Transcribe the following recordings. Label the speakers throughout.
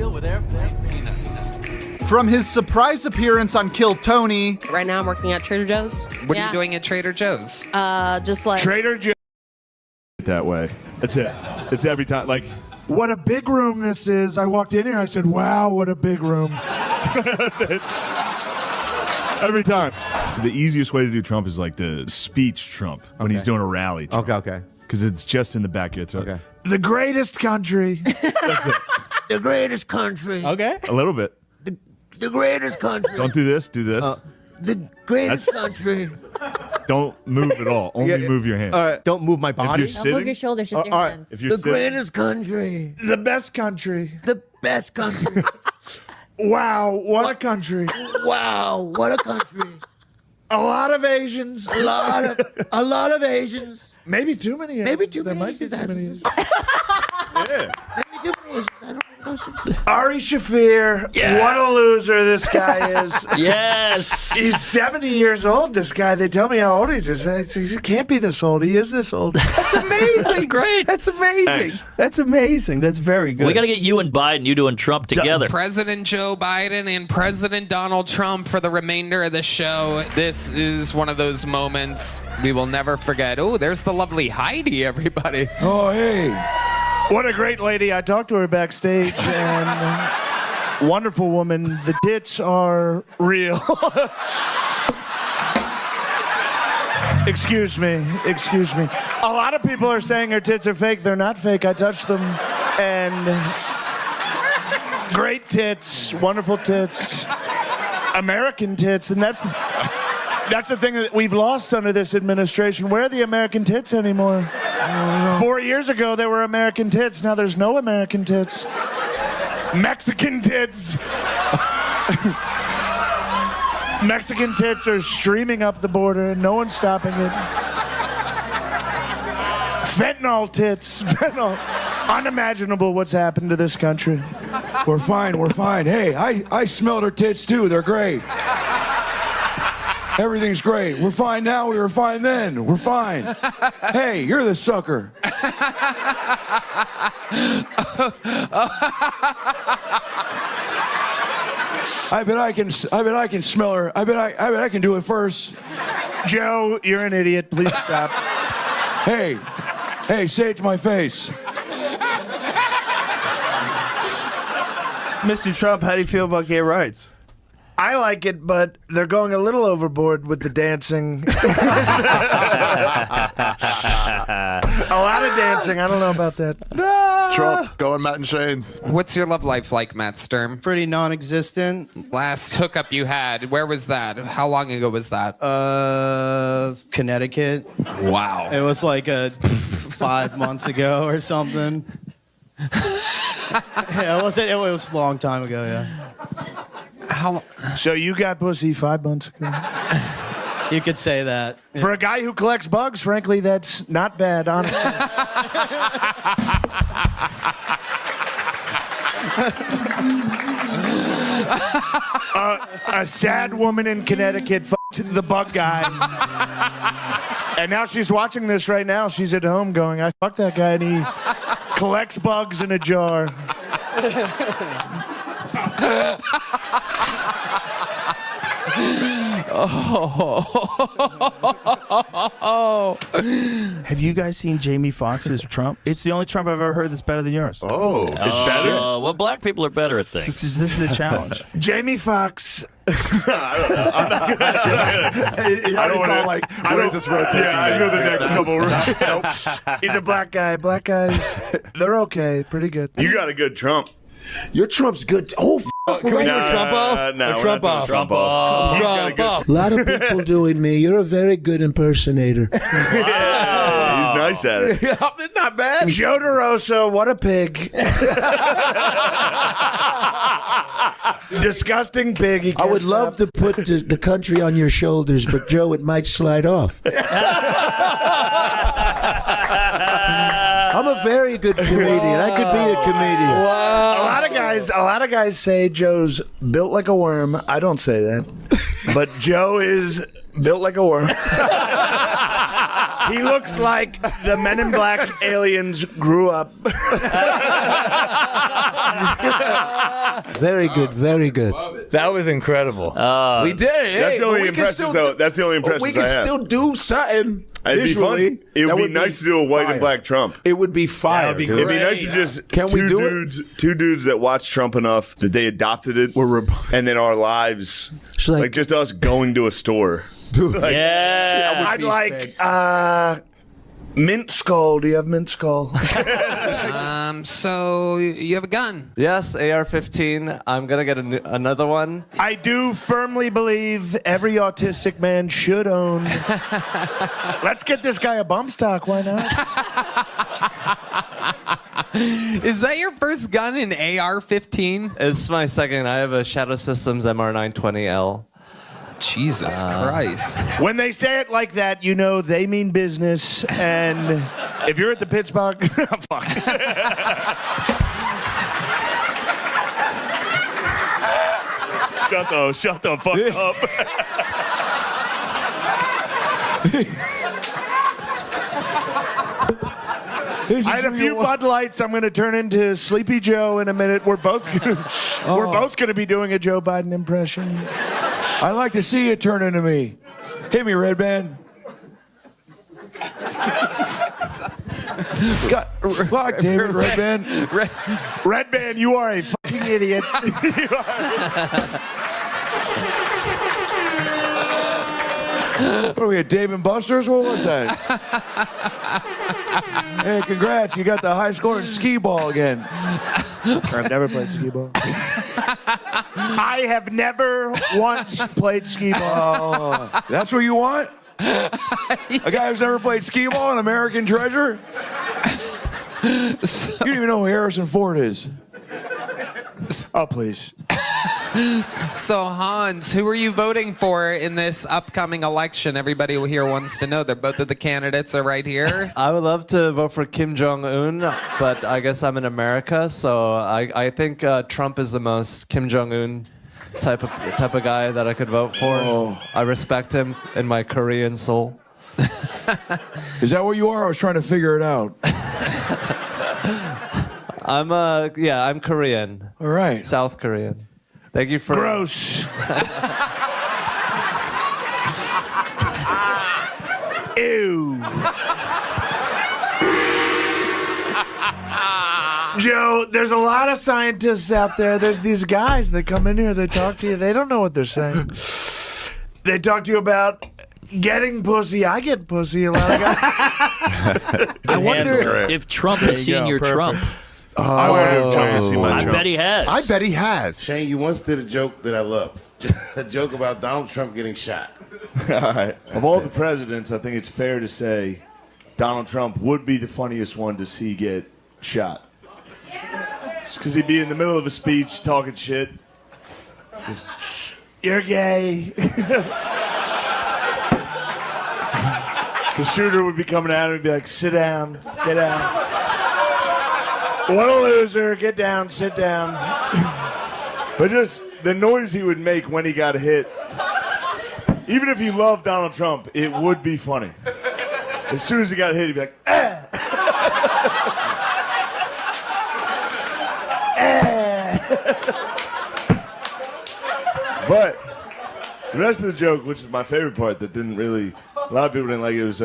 Speaker 1: over there.
Speaker 2: From his surprise appearance on Kill Tony.
Speaker 3: Right now I'm working at Trader Joe's.
Speaker 4: What are you doing at Trader Joe's?
Speaker 3: Just like
Speaker 5: Trader Joe's. That way. That's it. It's every time. Like, what a big room this is. I walked in here. I said, wow, what a big room. That's it. Every time. The easiest way to do Trump is like the speech Trump when he's doing a rally. Trump.
Speaker 6: Okay.
Speaker 5: Because it's just in the back of your throat.
Speaker 6: Okay.
Speaker 5: The greatest country. That's it.
Speaker 7: The greatest country.
Speaker 1: Okay.
Speaker 5: A little bit.
Speaker 7: The greatest country.
Speaker 5: Don't do this. Do this.
Speaker 7: The greatest country.
Speaker 5: Don't move at all. Only move your hand.
Speaker 6: All right. Don't move my
Speaker 5: If
Speaker 6: body.
Speaker 5: you're
Speaker 8: Don't move
Speaker 5: sitting,
Speaker 8: your shoulders, just your
Speaker 6: all right.
Speaker 8: hands.
Speaker 5: if you're
Speaker 7: The
Speaker 5: sitting,
Speaker 7: greatest country.
Speaker 5: the best country.
Speaker 7: The best country.
Speaker 5: Wow, what a country.
Speaker 7: Wow, what a country.
Speaker 5: A lot of Asians.
Speaker 7: A lot of Asians.
Speaker 5: Maybe too many Asians.
Speaker 7: Maybe too
Speaker 5: There
Speaker 7: many
Speaker 5: might be
Speaker 7: Asians.
Speaker 5: too many Asians. Yeah.
Speaker 7: Maybe too many Asians. I don't know.
Speaker 5: Ari Shafir, what a loser this guy is.
Speaker 1: Yes.
Speaker 5: He's 70 years old, this guy. They tell me how old he is. He can't be this old. He is this old.
Speaker 6: That's amazing.
Speaker 1: That's great.
Speaker 6: That's amazing.
Speaker 5: Thanks.
Speaker 6: That's amazing. That's very good.
Speaker 1: We got to get you and Biden, you doing Trump together.
Speaker 4: President Joe Biden and President Donald Trump for the remainder of the show. This is one of those moments we will never forget. Oh, there's the lovely Heidi, everybody.
Speaker 5: Oh, hey. What a great lady. I talked to her backstage, and wonderful woman. The tits are real. Excuse me. A lot of people are saying her tits are fake. They're not fake. I touched them, and great tits, wonderful tits, American tits, and that's the thing that we've lost under this administration. Where are the American tits anymore? 4 years ago, there were American tits. Now there's no American tits. Mexican tits. Mexican tits are streaming up the border, and no one's stopping it. Fentanyl tits. Fentanyl. Unimaginable what's happened to this country.
Speaker 9: We're fine. Hey, I smelled her tits too. They're great. Everything's great. We're fine now. We were fine then. We're fine. Hey, you're the sucker. I bet I can smell her. I bet I can do it first.
Speaker 5: Joe, you're an idiot. Please stop.
Speaker 9: Hey, say it to my face.
Speaker 6: Mr. Trump, how do you feel about gay rights?
Speaker 5: I like it, but they're going a little overboard with the dancing. A lot of dancing. I don't know about that.
Speaker 10: Trump, going Matt and Shane's.
Speaker 4: What's your love life like, Matt Sturm?
Speaker 6: Pretty non-existent.
Speaker 4: Last hookup you had, where was that? How long ago was that?
Speaker 6: Connecticut.
Speaker 4: Wow.
Speaker 6: It was like 5 months ago or something. Yeah, it was a long time ago, yeah.
Speaker 5: So you got pussy 5 months ago?
Speaker 6: You could say that.
Speaker 5: For a guy who collects bugs, frankly, that's not bad, honestly. A sad woman in Connecticut fucked the bug guy. And now she's watching this right now. She's at home going, I fucked that guy, and he collects bugs in a jar.
Speaker 6: Have you guys seen Jamie Foxx's Trump? It's the only Trump I've ever heard that's better than yours.
Speaker 10: Oh, it's better?
Speaker 1: Well, black people are better at things.
Speaker 6: This is a challenge.
Speaker 5: Jamie Foxx.
Speaker 10: I don't saw like, what is this rotating?
Speaker 5: Yeah, I know the next couple. Nope. He's a black guy. Black guys, they're okay, pretty good.
Speaker 10: You got a good Trump.
Speaker 7: Your Trump's good. Oh,
Speaker 1: Trump off?
Speaker 10: No,
Speaker 1: Trump off.
Speaker 10: Trump off.
Speaker 1: Trump off.
Speaker 7: a lot of people doing me. You're a very good impersonator.
Speaker 10: Yeah, he's nice at it.
Speaker 9: It's not bad.
Speaker 5: Joe DeRosa, what a pig. Disgusting pig. He
Speaker 7: I would
Speaker 5: can't
Speaker 7: love
Speaker 5: stop.
Speaker 7: to put the country on your shoulders, but Joe, it might slide off. I'm a very good comedian. I could be a comedian.
Speaker 5: A lot of guys say Joe's built like a worm. I don't say that. But Joe is built like a worm. He looks like the Men in Black aliens grew up.
Speaker 7: Very good, very good.
Speaker 8: That was incredible.
Speaker 9: We did it.
Speaker 10: That's
Speaker 9: Hey,
Speaker 10: the only
Speaker 9: but we can
Speaker 10: impressions,
Speaker 9: still
Speaker 10: though.
Speaker 9: do-
Speaker 10: That's the only
Speaker 5: We
Speaker 10: impressions I
Speaker 5: can
Speaker 10: have.
Speaker 5: still do something.
Speaker 10: It'd be
Speaker 5: visually.
Speaker 10: fun. It
Speaker 5: That
Speaker 10: would be nice to do a white and
Speaker 9: fire.
Speaker 10: black Trump.
Speaker 5: It would be fire.
Speaker 8: be
Speaker 5: dude.
Speaker 10: It'd be
Speaker 8: Great.
Speaker 10: nice to just
Speaker 5: Can we do it?
Speaker 10: two dudes that watched Trump enough that they adopted it, and then our lives,
Speaker 7: Should I-
Speaker 10: like just us going to a store.
Speaker 1: Yeah.
Speaker 5: I'd like mint skull. Do you have mint skull?
Speaker 4: So you have a gun.
Speaker 11: Yes, AR-15. I'm gonna get another one.
Speaker 5: I do firmly believe every autistic man should own. Let's get this guy a bump stock. Why not?
Speaker 4: Is that your first gun, an AR-15?
Speaker 11: It's my second. I have a Shadow Systems MR920L.
Speaker 4: Jesus Christ.
Speaker 5: When they say it like that, you know they mean business. And if you're at the Pittsburgh, fuck.
Speaker 10: Shut the fuck up.
Speaker 5: I had a few Bud Lights. I'm going to turn into Sleepy Joe in a minute. We're both going to be doing a Joe Biden impression.
Speaker 9: I'd like to see you turn into me. Hit me, Red Band. God damn it, Red Band.
Speaker 5: Red Band, you are a fucking idiot.
Speaker 9: What are we at, Dave and Buster's? What was that? Hey, congrats. You got the high score in skee ball again.
Speaker 5: I've never played skee ball. I have never once played skee ball.
Speaker 9: That's what you want? A guy who's never played skee ball, an American treasure? You don't even know who Harrison Ford is.
Speaker 5: Oh, please.
Speaker 4: So, Hans, who are you voting for in this upcoming election? Everybody here wants to know. Both of the candidates are right here.
Speaker 11: I would love to vote for Kim Jong-un, but I guess I'm in America, so I think Trump is the most Kim Jong-un type of guy that I could vote for.
Speaker 9: Oh.
Speaker 11: I respect him in my Korean soul.
Speaker 9: Is that where you are? I was trying to figure it out.
Speaker 11: I'm Korean.
Speaker 9: All right.
Speaker 11: South Korean. Thank you for...
Speaker 5: Gross. Ew. Joe, there's a lot of scientists out there. There's these guys that come in here, they talk to you, they don't know what they're saying. They talk to you about getting pussy. I get pussy a lot of guys.
Speaker 1: I wonder if Trump has seen your Trump.
Speaker 10: I wonder if Trump has seen my
Speaker 1: I
Speaker 10: Trump.
Speaker 1: bet he has.
Speaker 7: I bet he has.
Speaker 12: Shane, you once did a joke that I love. A joke about Donald Trump getting shot.
Speaker 5: All right. Of all the presidents, I think it's fair to say Donald Trump would be the funniest one to see get shot. Just because he'd be in the middle of a speech talking shit. Just, you're gay. The shooter would be coming at him and be like, sit down, get down. What a loser, get down, sit down. But just the noise he would make when he got hit. Even if you love Donald Trump, it would be funny. As soon as he got hit, he'd be like, ah. But the rest of the joke, which is my favorite part that didn't really, a lot of people didn't like it, was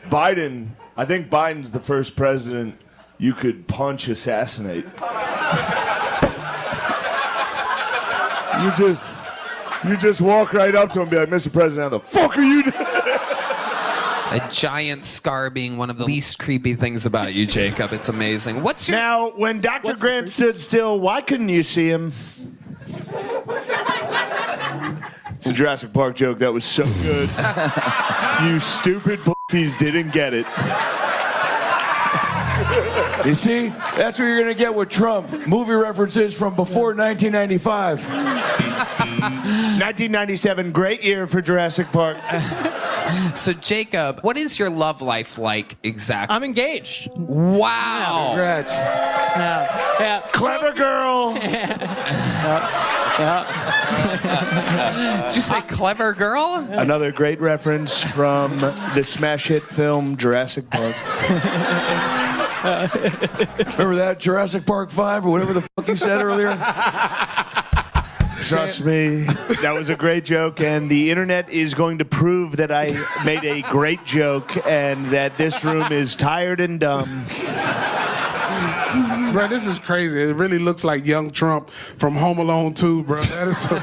Speaker 5: Biden. I think Biden's the first president you could punch assassinate. You just walk right up to him and be like, Mr. President, how the fuck are you doing?
Speaker 4: A giant scar being one of the least creepy things about you, Jacob. It's amazing. What's your...
Speaker 5: Now, when Dr. Grant stood still, why couldn't you see him? It's a Jurassic Park joke. That was so good. You stupid pussies didn't get it.
Speaker 9: You see? That's what you're going to get with Trump. Movie references from before 1995.
Speaker 5: 1997, great year for Jurassic Park.
Speaker 4: So, Jacob, what is your love life like exactly?
Speaker 8: I'm engaged.
Speaker 4: Wow.
Speaker 9: Congrats.
Speaker 8: Yeah.
Speaker 5: Clever girl.
Speaker 4: Did you say clever girl?
Speaker 5: Another great reference from the smash hit film Jurassic Park.
Speaker 9: Remember that Jurassic Park 5 or whatever the fuck you said earlier?
Speaker 5: Trust me, that was a great joke, and the internet is going to prove that I made a great joke and that this room is tired and dumb.
Speaker 12: Bro, this is crazy. It really looks like young Trump from Home Alone 2, bro. That is so...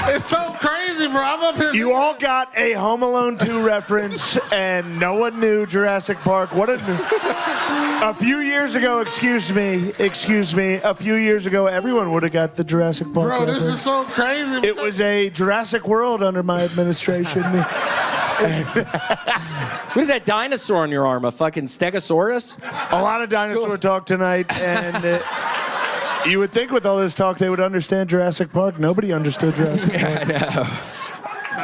Speaker 12: It's so crazy, bro. I'm up here.
Speaker 5: You all got a Home Alone 2 reference, and no one knew Jurassic Park. What a few years ago, excuse me, a few years ago, everyone would have got the Jurassic Park
Speaker 12: Bro,
Speaker 5: reference.
Speaker 12: this is so crazy.
Speaker 5: It was a Jurassic World under my administration.
Speaker 1: What is that dinosaur on your arm? A fucking Stegosaurus?
Speaker 5: A lot of dinosaur talk tonight, and you would think with all this talk they would understand Jurassic Park. Nobody understood Jurassic Park.
Speaker 1: I know.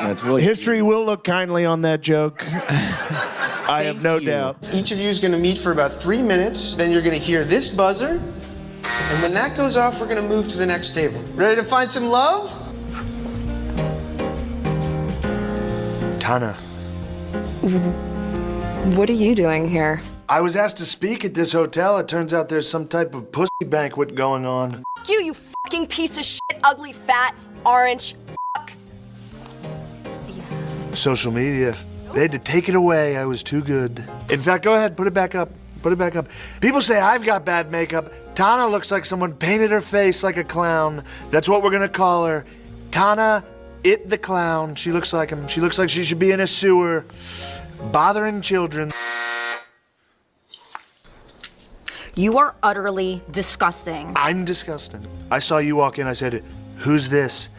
Speaker 1: That's really
Speaker 5: History will look kindly on that joke. I have no doubt.
Speaker 13: Each of you is going to meet for about 3 minutes. Then you're going to hear this buzzer. And when that goes off, we're going to move to the next table. Ready to find some love?
Speaker 5: Tana.
Speaker 14: What are you doing here?
Speaker 5: I was asked to speak at this hotel. It turns out there's some type of pussy banquet going on.
Speaker 14: F you fucking piece of shit, ugly, fat, orange.
Speaker 5: Social media. They had to take it away. I was too good. In fact, go ahead, put it back up. Put it back up. People say I've got bad makeup. Tana looks like someone painted her face like a clown. That's what we're gonna call her. Tana It the Clown. She looks like him. She looks like she should be in a sewer, bothering children.
Speaker 14: You are utterly disgusting.
Speaker 5: I'm disgusting. I saw you walk in. I said, "Who's this?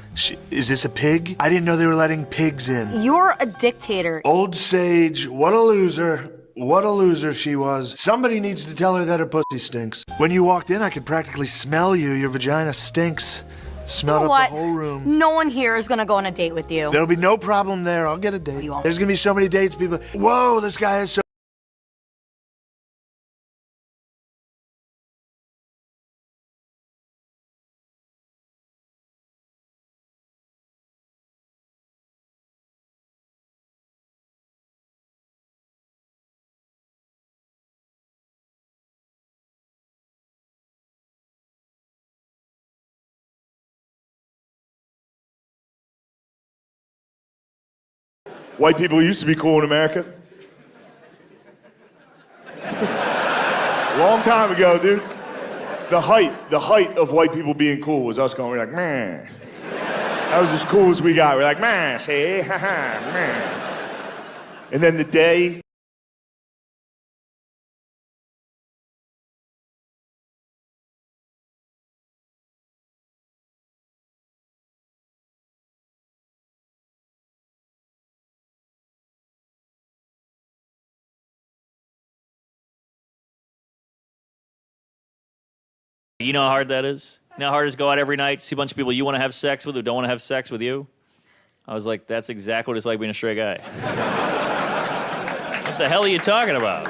Speaker 5: Is this a pig?" I didn't know they were letting pigs in.
Speaker 14: You're a dictator.
Speaker 5: Old sage, what a loser. What a loser she was. Somebody needs to tell her that her pussy stinks. When you walked in, I could practically smell you. Your vagina stinks. Smelled
Speaker 14: You know
Speaker 5: up
Speaker 14: what?
Speaker 5: the whole room.
Speaker 14: No one here is gonna go on a date with you.
Speaker 5: There'll be no problem there. I'll get a date. There's gonna be so many dates. People, whoa, this guy is so.
Speaker 10: White people used to be cool in America. Long time ago, dude. The height of white people being cool was us going, we're like, man. That was as cool as we got. We're like, man, say, ha ha, man. And then the day
Speaker 1: You know how hard that is? You know how hard it is to go out every night, see a bunch of people you want to have sex with who don't want to have sex with you? I was like, that's exactly what it's like being a straight guy. What the hell are you talking about?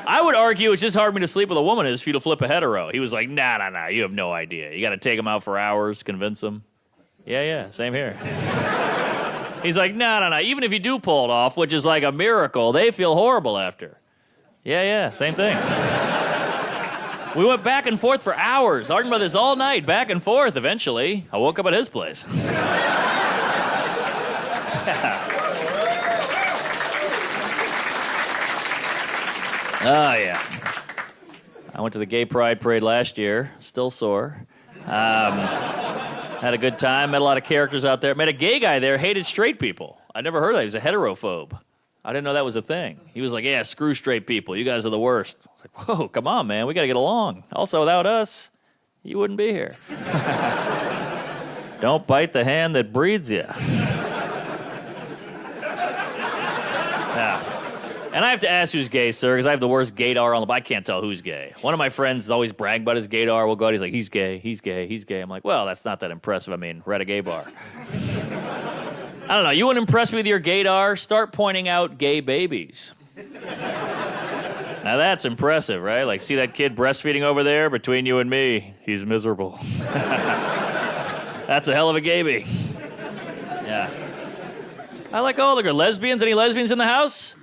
Speaker 1: I would argue it's just hard for me to sleep with a woman as for you to flip a hetero. He was like, nah, you have no idea. You got to take him out for hours, convince him. Yeah, same here. He's like, nah, even if you do pull it off, which is like a miracle, they feel horrible after. Yeah, same thing. We went back and forth for hours, arguing about this all night, back and forth. Eventually, I woke up at his place. Oh, yeah. I went to the gay pride parade last year, still sore. Had a good time, met a lot of characters out there. Met a gay guy there, hated straight people. I never heard of that. He was a heterophobe. I didn't know that was a thing. He was like, yeah, screw straight people. You guys are the worst. I was like, whoa, come on, man. We got to get along. Also, without us, you wouldn't be here. Don't bite the hand that breeds you. Yeah. And I have to ask who's gay, sir, because I have the worst gaydar on the... I can't tell who's gay. One of my friends is always bragging about his gaydar. We'll go out, he's like, he's gay. I'm like, well, that's not that impressive. I mean, we're at a gay bar. I don't know. You wouldn't impress me with your gaydar? Start pointing out gay babies. Now that's impressive, right? Like, see that kid breastfeeding over there between you and me? He's miserable. That's a hell of a gaby. Yeah. I like all the girls. Lesbians? Any lesbians in the house?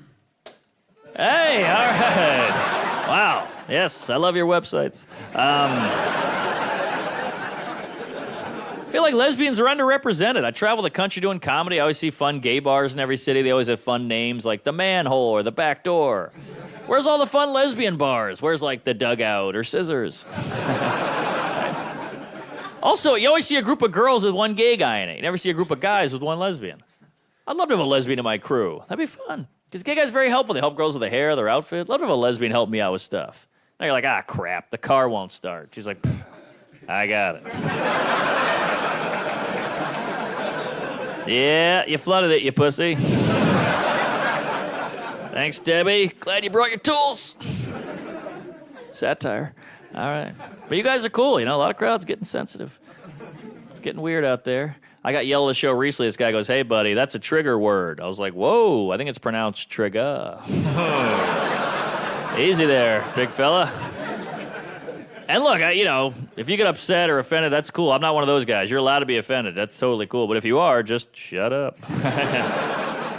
Speaker 1: Hey, all right. Wow. Yes, I love your websites. I feel like lesbians are underrepresented. I travel the country doing comedy. I always see fun gay bars in every city. They always have fun names like the Manhole or the Back Door. Where's all the fun lesbian bars? Where's like the Dugout or Scissors? Also, you always see a group of girls with one gay guy in it. You never see a group of guys with one lesbian. I'd love to have a lesbian in my crew. That'd be fun. Because gay guys are very helpful. They help girls with their hair, their outfit. Love to have a lesbian help me out with stuff. Now you're like, ah, crap, the car won't start. She's like, I got it. Yeah, you flooded it, you pussy. Thanks, Debbie. Glad you brought your tools. Satire. All right. But you guys are cool, you know. A lot of crowds getting sensitive. It's getting weird out there. I got yelled at a show recently. This guy goes, hey, buddy, that's a trigger word. I was like, whoa, I think it's pronounced trigger. Easy there, big fella. And look, if you get upset or offended, that's cool. I'm not one of those guys. You're allowed to be offended. That's totally cool. But if you are, just shut up.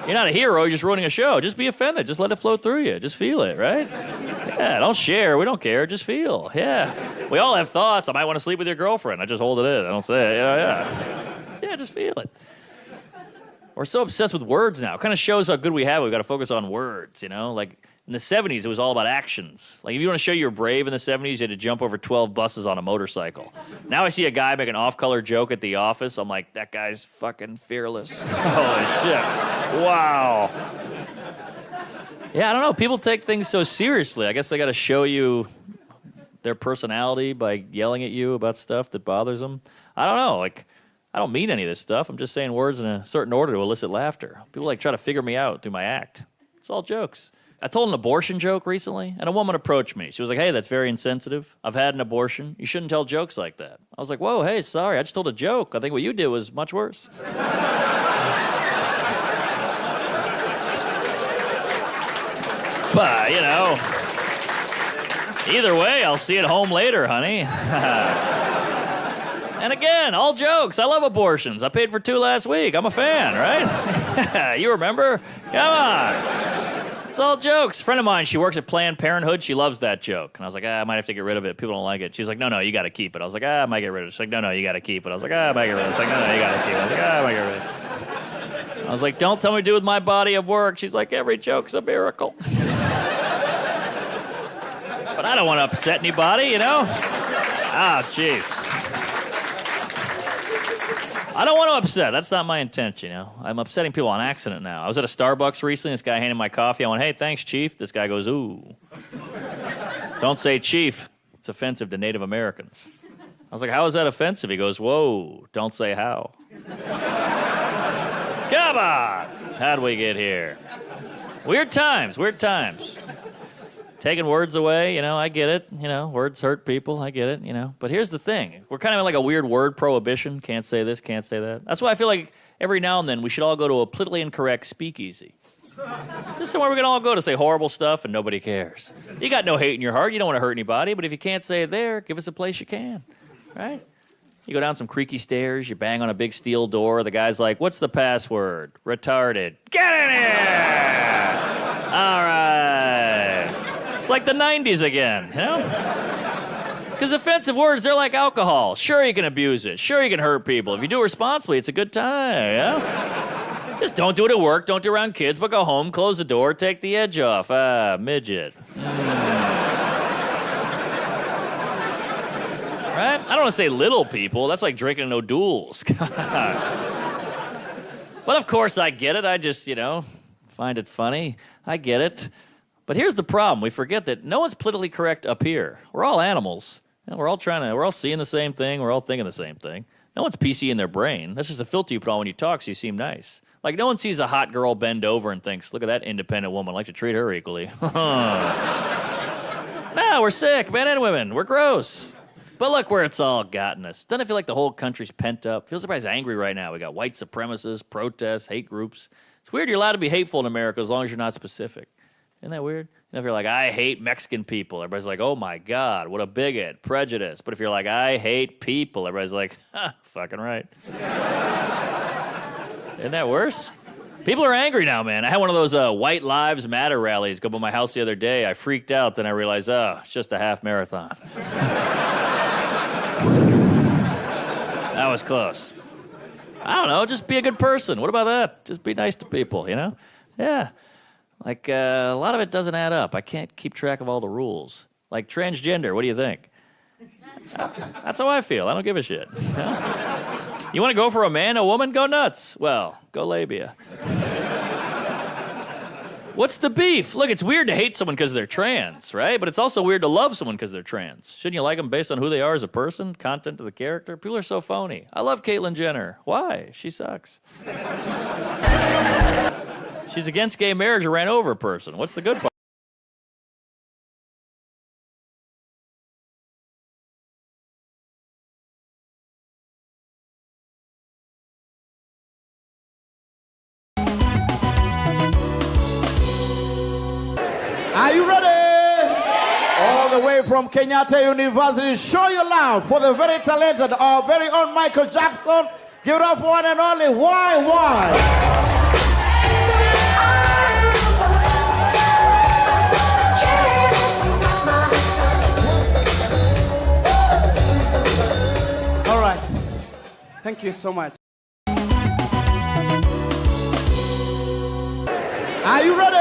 Speaker 1: You're not a hero. You're just ruining a show. Just be offended. Just let it flow through you. Just feel it, right? Yeah, don't share. We don't care. Just feel. Yeah. We all have thoughts. I might want to sleep with your girlfriend. I just hold it in. I don't say it. Yeah, just feel it. We're so obsessed with words now. It kind of shows how good we have it. We've got to focus on words, Like, in the 70s, it was all about actions. Like, if you want to show you're brave in the 70s, you had to jump over 12 buses on a motorcycle. Now I see a guy make an off-color joke at the office. I'm like, that guy's fucking fearless. Holy shit. Wow. Yeah, I don't know. People take things so seriously. I guess they got to show you their personality by yelling at you about stuff that bothers them. I don't know. Like, I don't mean any of this stuff. I'm just saying words in a certain order to elicit laughter. People try to figure me out through my act. It's all jokes. I told an abortion joke recently, and a woman approached me. She was like, hey, that's very insensitive. I've had an abortion. You shouldn't tell jokes like that. I was like, whoa, hey, sorry. I just told a joke. I think what you did was much worse. But, either way, I'll see you at home later, honey. And again, all jokes. I love abortions. I paid for 2 last week. I'm a fan, right? You remember? Come on. It's all jokes. A friend of mine, she works at Planned Parenthood. She loves that joke. And I was like, I might have to get rid of it. People don't like it. She's like, no, you got to keep it. I was like, I might get rid of it. She's like, no, you got to keep it. I was like, I might get rid of it. She's like, no, you got to keep it. I was like, I might get rid of it. I was like, don't tell me what to do with my body of work. She's like, every joke's a miracle. But I don't want to upset anybody, Ah, jeez. I don't want to upset. That's not my intention, I'm upsetting people on accident now. I was at a Starbucks recently. This guy handed my coffee. I went, hey, thanks, Chief. This guy goes, ooh. Don't say Chief. It's offensive to Native Americans. I was like, how is that offensive? He goes, whoa, don't say how. Come on. How'd we get here? Weird times. Taking words away, I get it. Words hurt people. I get it, But here's the thing. We're kind of like a weird word prohibition. Can't say this, can't say that. That's why I feel like every now and then we should all go to a politically incorrect speakeasy. Just somewhere we can all go to say horrible stuff and nobody cares. You got no hate in your heart. You don't want to hurt anybody. But if you can't say it there, give us a place you can, right? You go down some creaky stairs. You bang on a big steel door. The guy's like, what's the password? Retarded. Get in here! All right. It's like the 90s again, Because offensive words, they're like alcohol. Sure, you can abuse it. Sure, you can hurt people. If you do it responsibly, it's a good time, Just don't do it at work. Don't do it around kids, but go home, close the door, take the edge off. Midget. Right? I don't want to say little people. That's like drinking in O'Doul's. But of course, I get it. I just, find it funny. I get it. But here's the problem. We forget that no one's politically correct up here. We're all animals. We're all seeing the same thing. We're all thinking the same thing. No one's PC in their brain. That's just a filter you put on when you talk so you seem nice. Like, no one sees a hot girl bend over and thinks, look at that independent woman. I'd like to treat her equally. No, we're sick, men and women. We're gross. But look where it's all gotten us. Doesn't it feel like the whole country's pent up? Feels everybody's angry right now. We got white supremacists, protests, hate groups. It's weird you're allowed to be hateful in America as long as you're not specific. Isn't that weird? And if you're like, I hate Mexican people, everybody's like, oh my God, what a bigot, prejudice. But if you're like, I hate people, everybody's like, fucking right. Isn't that worse? People are angry now, man. I had one of those White Lives Matter rallies go by my house the other day. I freaked out, then I realized, it's just a half marathon. That was close. I don't know, just be a good person. What about that? Just be nice to people, you know? Yeah. Like, a lot of it doesn't add up. I can't keep track of all the rules. Like transgender, what do you think? That's how I feel. I don't give a shit. You want to go for a man, a woman? Go nuts. Well, go labia. What's the beef? Look, it's weird to hate someone because they're trans, right? But it's also weird to love someone because they're trans. Shouldn't you like them based on who they are as a person, content of the character? People are so phony. I love Caitlyn Jenner. Why? She sucks. She's against gay marriage or ran over a person. What's the good part?
Speaker 15: Are you ready? All the way from Kenyatta University, show your love for the very talented, our very own Michael Jackson. Give it up for one and only Why.
Speaker 16: All right. Thank you so much.
Speaker 15: Are you ready?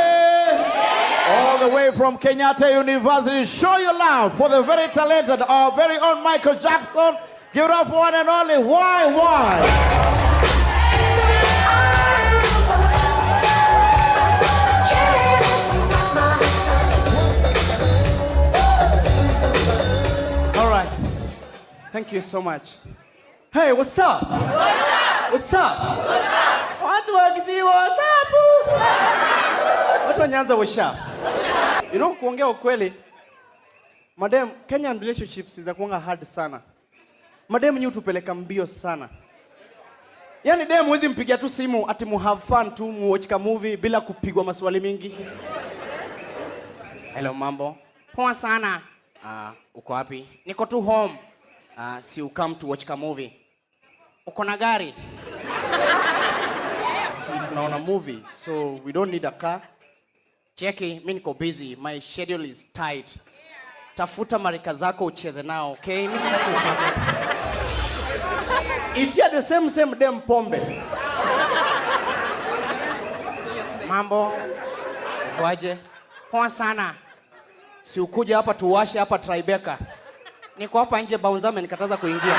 Speaker 15: All the way from Kenyatta University, show your love for the very talented, our very own Michael Jackson. Give it up for one and only Why.
Speaker 16: All right. Thank you so much. Hey, what's up? What's up? Watu wakisi what's up? Watu wanyanza what's up? You know, kuongea ukweli, madam, Kenyan relationships za kuanga hard sana. Madam nyu tupeleka mbio sana. Yaani dem huwezi mpigia tu simu ati mu have fun tu mu watch ka movie bila kupigwa maswali mingi. Hello mambo. Poa sana. Uko wapi? Niko tu home. Si ukam to watch ka movie. Uko na gari? Si tunaona movie, so we don't need a car. Cheki, mimi niko busy. My schedule is tight. Tafuta marika zako ucheze nao, okay? Mimi sitaki upate. Itia the same damn pombe. Mambo. Kwaje? Poa sana. Si ukuje hapa tuwashe hapa Tribeca. Niko hapa nje Baunzame nikataza kuingia.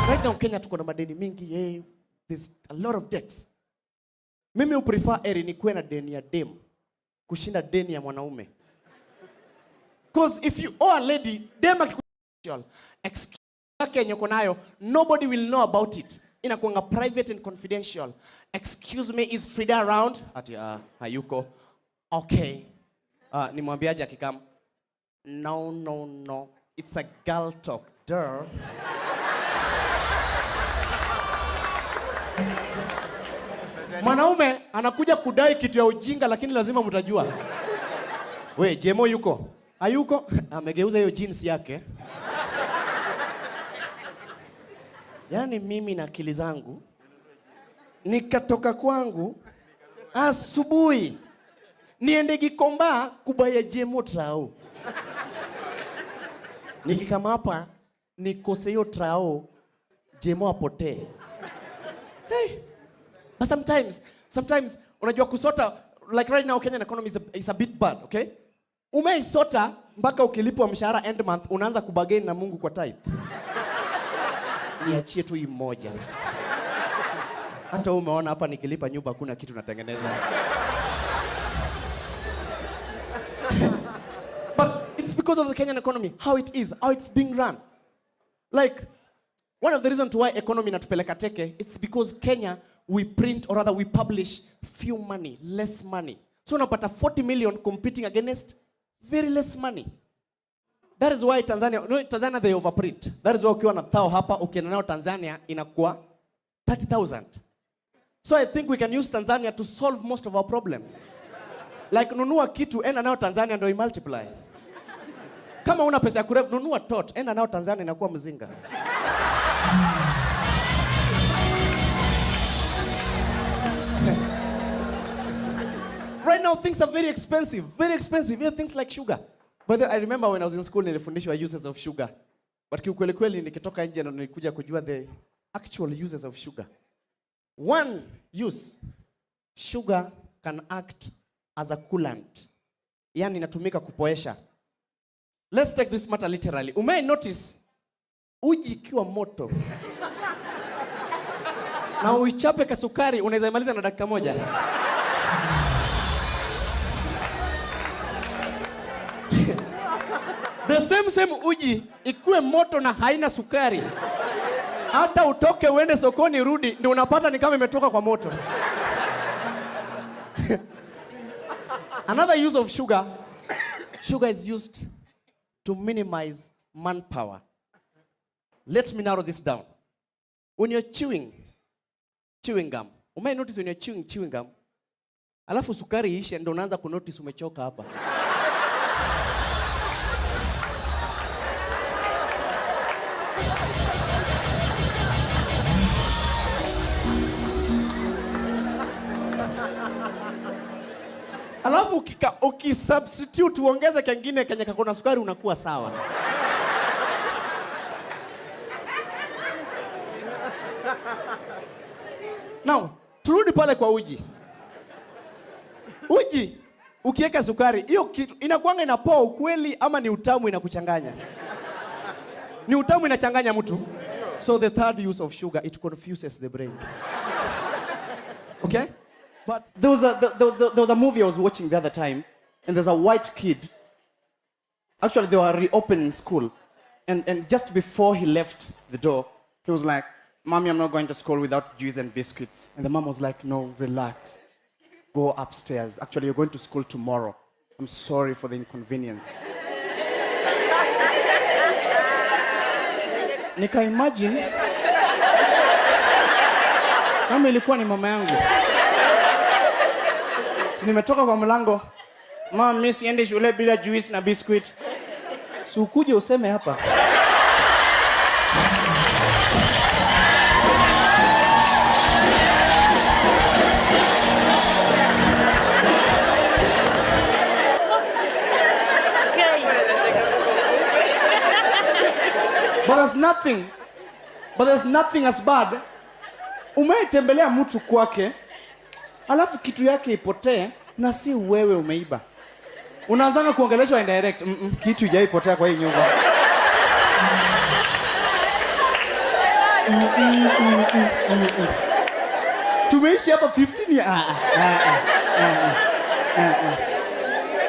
Speaker 16: Right now Kenya tuko na madeni mingi. There's a lot of debts. Mimi uprefer nikuwe na deni ya dem kushinda deni ya mwanaume. Because if you owe a lady, dem akikuwa excuse yake yenye uko nayo, nobody will know about it. Inakuanga private and confidential. Excuse me, is Frida around? Ati hayuko. Okay. Nimwambiaje akikam? No. It's a girl talk. Duh. Mwanaume anakuja kudai kitu ya ujinga lakini lazima mtajua. We, Jemo yuko? Hayuko? Amegeuza hiyo jeans yake. Yaani mimi na akili zangu nikatoka kwangu asubuhi niende Gikomba kubaya Jemo trao. Nikikama hapa nikose hiyo trao Jemo apotee. Hey. But sometimes unajua kusota, like right now Kenyan economy is a bit bad, okay? Umeisota mpaka ukilipwa mshahara end month unaanza kubagain na Mungu kwa type. Niachie tu mmoja. Hata umeona hapa nikilipa nyumba hakuna kitu natengeneza. But it's because of the Kenyan economy, how it is, how it's being run. Like, one of the reasons why economy natupeleka teke, it's because Kenya, we print, or rather we publish few money, less money. So unapata 40 million competing against very less money. That is why Tanzania they overprint. That is why ukiwa na thao hapa, ukienda nao Tanzania inakuwa 30,000. So I think we can use Tanzania to solve most of our problems. Like nunua kitu, enda nayo Tanzania ndio multiply. Kama una pesa ya kurep, nunua tot, enda nayo Tanzania inakuwa mzinga. Right now things are very expensive. Very expensive. Even things like sugar. But I remember when I was in school nilifundishwa uses of sugar. But kiukweli kweli nikitoka nje na nilikuja kujua the actual uses of sugar. One use, sugar can act as a coolant. Yani inatumika kupoesha. Let's take this matter literally. You may notice uji ikiwa moto. Na uichape kasukari unaweza imaliza na dakika moja. The same uji ikuwe moto na haina sukari. Hata utoke uende sokoni rudi ndio unapata ni kama imetoka kwa moto. Another use of sugar. Sugar is used to minimize manpower. Let me narrow this down. When you're chewing gum, you may notice when you're chewing gum, alafu sukari ishe ndio unaanza kunotice umechoka hapa. Alafu ukisubstitute uongeze kingine kenye kakona sukari unakuwa sawa. Now, turudi pale kwa uji. Uji ukiweka sukari, hiyo kitu inakuanga inapoa ukweli ama ni utamu inakuchanganya? Ni utamu inachanganya mtu. So the third use of sugar, it confuses the brain. Okay? But there was a movie I was watching the other time, and there's a white kid. Actually, they were reopening school. And just before he left the door, he was like, "Mommy, I'm not going to school without juice and biscuits." And the mom was like, "No, relax. Go upstairs. Actually, you're going to school tomorrow. I'm sorry for the inconvenience." Nika imagine kama ilikuwa ni mama yangu. Nimetoka kwa mlango, "Mama, mimi siende shule bila juice na biscuit." Si ukuje useme hapa. But there's nothing as bad. Umetembelea mtu kwake, alafu kitu yake ipotee na si wewe umeiba. Unaanza kuongeleshwa indirect, kitu hajaipotea kwa hii nyumba. Tumeishi hapa 15 years.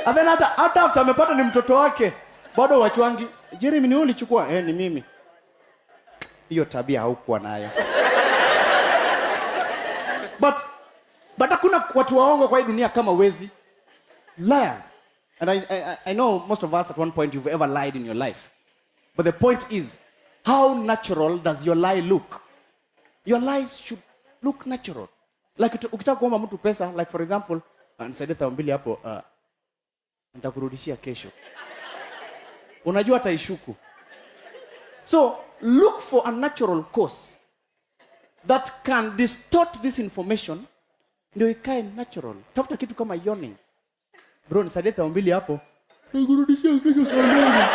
Speaker 16: And then hata after amepata ni mtoto wake, bado wachwangi. Jeremy, ni wewe ulichukua? Ni mimi. Hiyo tabia haukuwa nayo. But hakuna watu waongo kwa hii dunia kama wezi. Liars. And I know most of us at one point you've ever lied in your life. But the point is, how natural does your lie look? Your lies should look natural. Like ukitaka kuomba mtu pesa, like for example, nisaidie 200 hapo, nitakurudishia kesho. Unajua ataishuku. So, look for a natural cause that can distort this information ndio ikae natural. Tafuta kitu kama yawning. Bro, nisaidie 200 hapo. Nikurudishia kesho sana.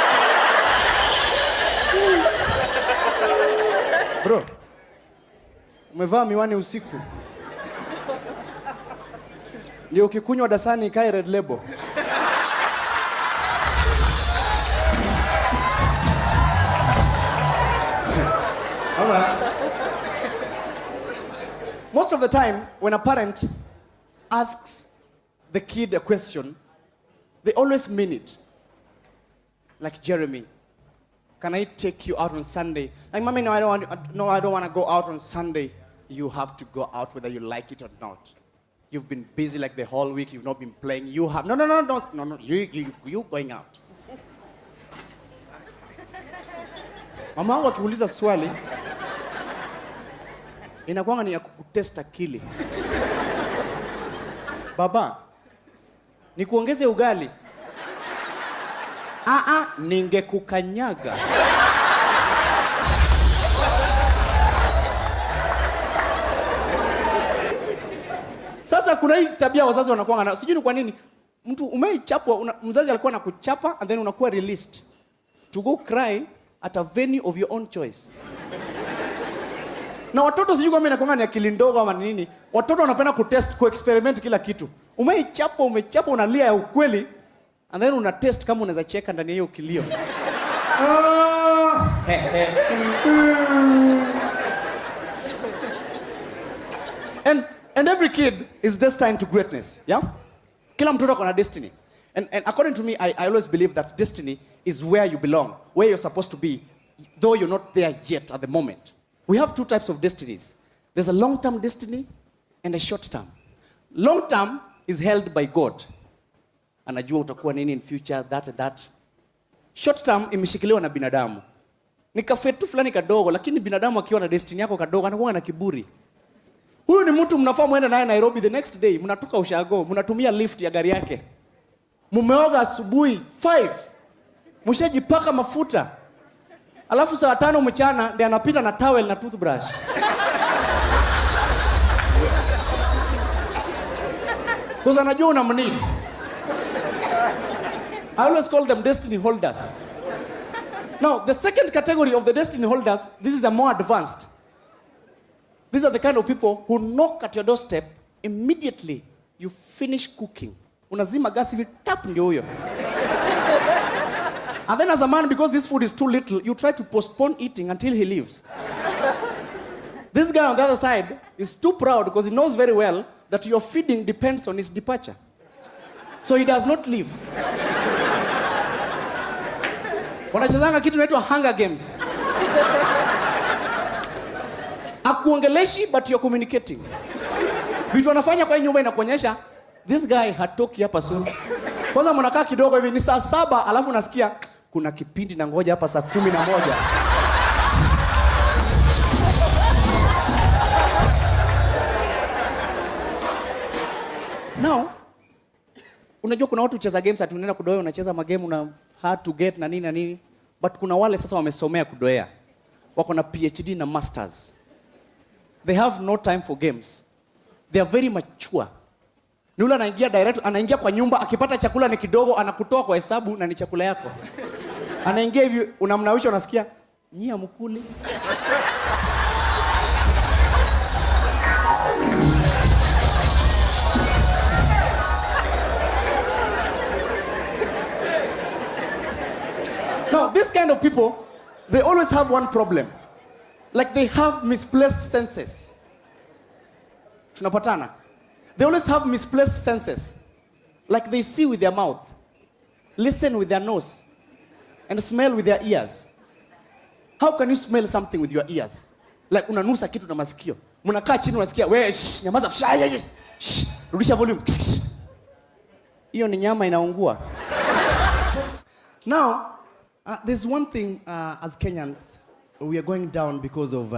Speaker 16: Bro, umevaa miwani usiku. Ndio ukikunywa dasani ikae red label. All right. Most of the time, when a parent asks the kid a question, they always mean it. Like Jeremy, "Can I take you out on Sunday?" Like, "Mommy, no, I don't want to go out on Sunday." You have to go out whether you like it or not. You've been busy like the whole week. You've not been playing. You have no. You going out. Mama wangu akiuliza swali, inakuanga ni ya kukutest akili. Baba, nikuongeze ugali? Ningekukanyaga. Sasa kuna hii tabia wazazi wanakuwa na, sijui ni kwa nini mtu umeichapwa, mzazi alikuwa anakuchapa and then unakuwa released to go cry at a venue of your own choice. Na watoto sijui kama inakuwa ni akili ndogo ama nini, watoto wanapenda kutest, kuexperiment kila kitu. Umechapa unalia ya ukweli and then una test kama unaweza cheka ndani ya hiyo kilio. And every kid is destined to greatness, yeah? Kila mtoto akona destiny. And according to me, I always believe that destiny is where you belong, where you're supposed to be, though you're not there yet at the moment. We have two types of destinies. There's a long-term destiny and a short-term. Long-term is held by God. Anajua utakuwa nini in future, that and that. Short-term imeshikiliwa na binadamu. Ni kafetu fulani kadogo, lakini binadamu akiwa na destiny yako kadogo, anakuwa na kiburi. Huyu ni mtu mnafaa muende naye Nairobi the next day, mnatoka ushago, mnatumia lift ya gari yake. Mumeoga asubuhi 5. Mshajipaka mafuta. Alafu saa 5 mchana ndiye anapita na towel na toothbrush. Because anajua unamnid. I always call them destiny holders. Now, the second category of the destiny holders, this is a more advanced. These are the kind of people who knock at your doorstep immediately you finish cooking. Unazima gas hivi tap ndio huyo. And then as a man, because this food is too little, you try to postpone eating until he leaves. This guy on the other side is too proud because he knows very well that your feeding depends on his departure. So he does not leave. Wanachezanga kitu inaitwa Hunger Games. Akuongeleshi but you're communicating. Vitu wanafanya kwa nyumba inakuonyesha this guy hatoki hapa soon. Kwanza mnakaa kidogo hivi ni saa 7 alafu unasikia kuna kipindi na ngoja hapa saa 11. Now, unajua kuna watu hucheza games ati unaenda kudoea, unacheza magame una hard to get na nini. But kuna wale sasa wamesomea kudoea. Wako na PhD na masters. They have no time for games. They are very mature. Ni yule anaingia direct, anaingia kwa nyumba, akipata chakula ni kidogo, anakutoa kwa hesabu na ni chakula yako. Anaingia hivi, unamnawisha, unasikia, nyia mkuli. Now, this kind of people, they always have one problem. Like they have misplaced senses. Tunapatana. They always have misplaced senses. Like they see with their mouth, listen with their nose, and smell with their ears. How can you smell something with your ears? Like unanusa kitu na masikio. Mnakaa chini unasikia, wewe nyamaza, rudisha volume. Hiyo ni nyama inaungua. Now, there's one thing as Kenyans, we are going down because of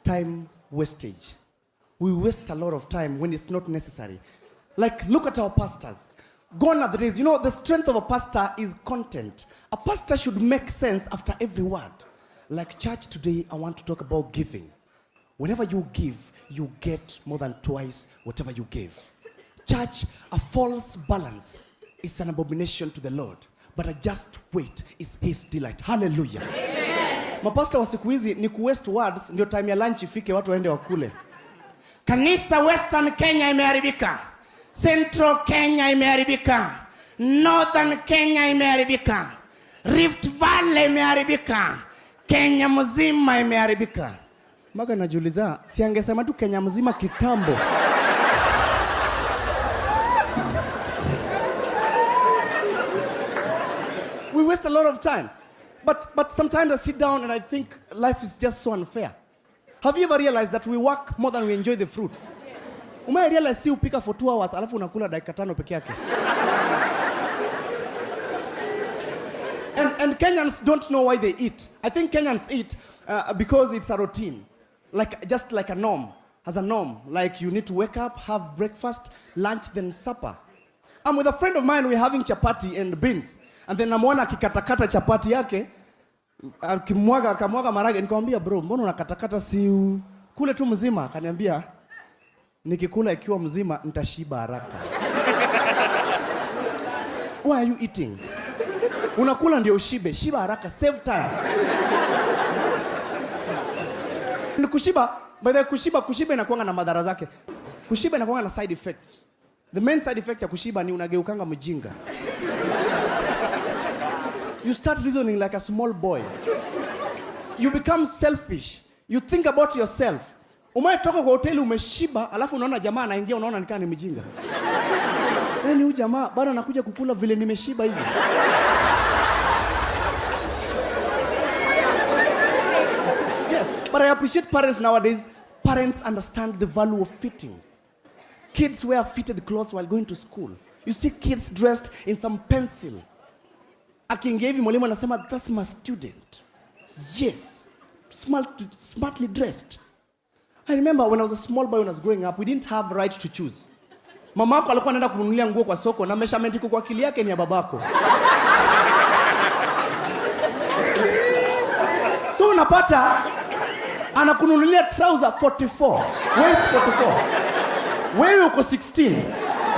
Speaker 16: time wastage. We waste a lot of time when it's not necessary. Like, look at our pastors. Gone are the days. You know, the strength of a pastor is content. A pastor should make sense after every word. Like church today, I want to talk about giving. Whenever you give, you get more than twice whatever you gave. Church, a false balance is an abomination to the Lord. But a just weight is his delight. Hallelujah. Mapasta wa siku hizi ni ku-waste words ndio time ya lunch ifike watu waende wakule. Kanisa Western Kenya imeharibika. Central Kenya imeharibika. Northern Kenya imeharibika. Rift Valley imeharibika. Kenya mzima imeharibika. Maga najiuliza, si angesema tu Kenya mzima kitambo. We waste a lot of time. But sometimes I sit down and I think life is just so unfair. Have you ever realized that we work more than we enjoy the fruits? Umewahi realize si upika for 2 hours alafu unakula dakika 5 peke yake? And Kenyans don't know why they eat. I think Kenyans eat because it's a routine. Just like a norm. as a norm. Like you need to wake up, have breakfast, lunch, then supper. I'm with a friend of mine, we're having chapati and beans. And then namwona akikatakata chapati yake, akamwaga marage. Nikamwambia, bro, mbona unakatakata si kule tu mzima? Akaniambia, nikikula ikiwa mzima nitashiba haraka. Why are you eating? Unakula ndio ushibe, shiba haraka, save time. Ni kushiba, by the kushiba inakuanga na madhara zake. Kushiba inakuanga na side effects. The main side effect ya kushiba ni unageukanga mjinga. You start reasoning like a small boy. You become selfish. You think about yourself. Umetoka kwa hoteli umeshiba, alafu unaona jamaa anaingia unaona nikaa ni mjinga. Yaani huyu jamaa bado anakuja kukula vile nimeshiba hivi. Yes, but I appreciate parents nowadays. Parents understand the value of fitting. Kids wear fitted clothes while going to school. You see kids dressed in some pencil. Akiingia hivi mwalimu anasema, that's my student. Yes, smartly dressed. I remember when I was a small boy when I was growing up, we didn't have right to choose. Mama yako alikuwa anaenda kununulia nguo kwa soko na measurement iko kwa akili yake ni ya babako. So unapata anakununulia trouser 44, waist 44. Wewe uko 16.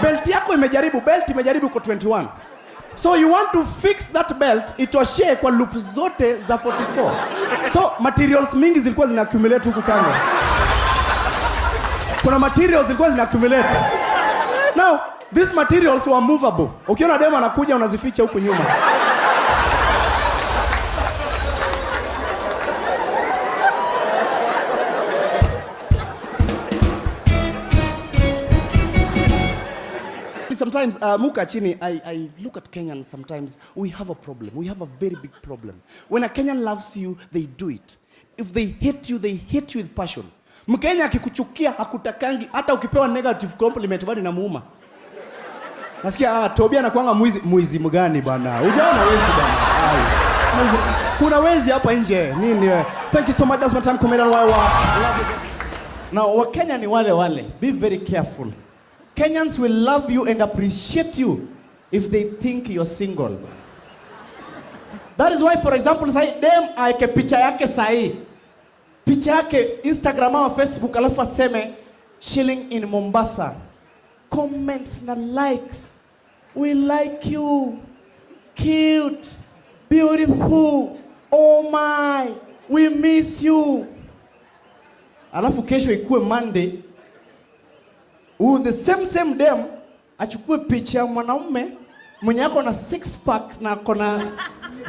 Speaker 16: Belt yako imejaribu uko 21. So you want to fix that belt itoshee kwa loops zote za 44. So materials mingi zilikuwa zina accumulate huku kando. Kuna materials zilikuwa zina accumulate. Now, these materials were movable. Ukiona demo anakuja unazificha huku nyuma. Sometimes, muka chini, I look at Kenyans sometimes, we have a problem. We have a very big problem. When a Kenyan loves you, they do it. If they hate you with passion. Mkenya akikuchukia hakutakangi, hata ukipewa negative compliment bado inamuuma. Nasikia, Tobia anakuanga mwizi mgani bana? Ujaona wezi bana? Kuna wezi hapa nje. Nini? Thank you so much. That's my time comedian Waiwa. Now, Wakenya ni wale. Be very careful. Kenyans will love you and appreciate you if they think you're single. That is why, for example, say dem aike picha yake sahi. Picha yake Instagram au Facebook alafu aseme chilling in Mombasa. Comments na likes. We like you. Cute. Beautiful. Oh my. We miss you. Alafu kesho ikuwe Monday. The same dem achukue picha ya mwanaume mwenye yako na six pack na kona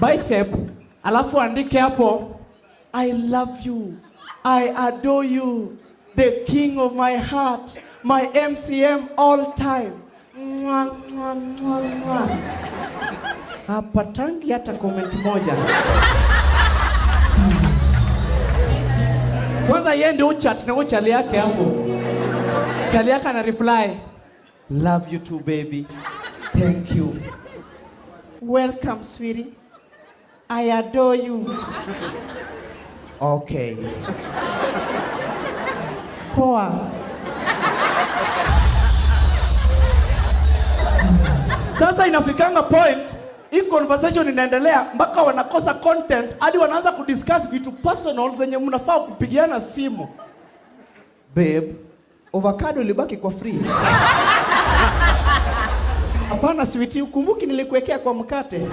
Speaker 16: bicep alafu andike hapo, I love you, I adore you, the king of my heart, my MCM all time. Hapatangi hata comment moja. Kwanza yeye ndio chat na chali yake hapo. Chali yake ana reply, love you too baby, thank you, welcome sweetie, I adore you. Okay. Poa. Sasa inafikanga point, hii conversation inaendelea mpaka wanakosa content hadi wanaanza kudiscuss vitu personal zenye mnafaa kupigiana simu. Babe, avocado ilibaki kwa fridge. Hapana sweetie, ukumbuki nilikuwekea kwa mkate.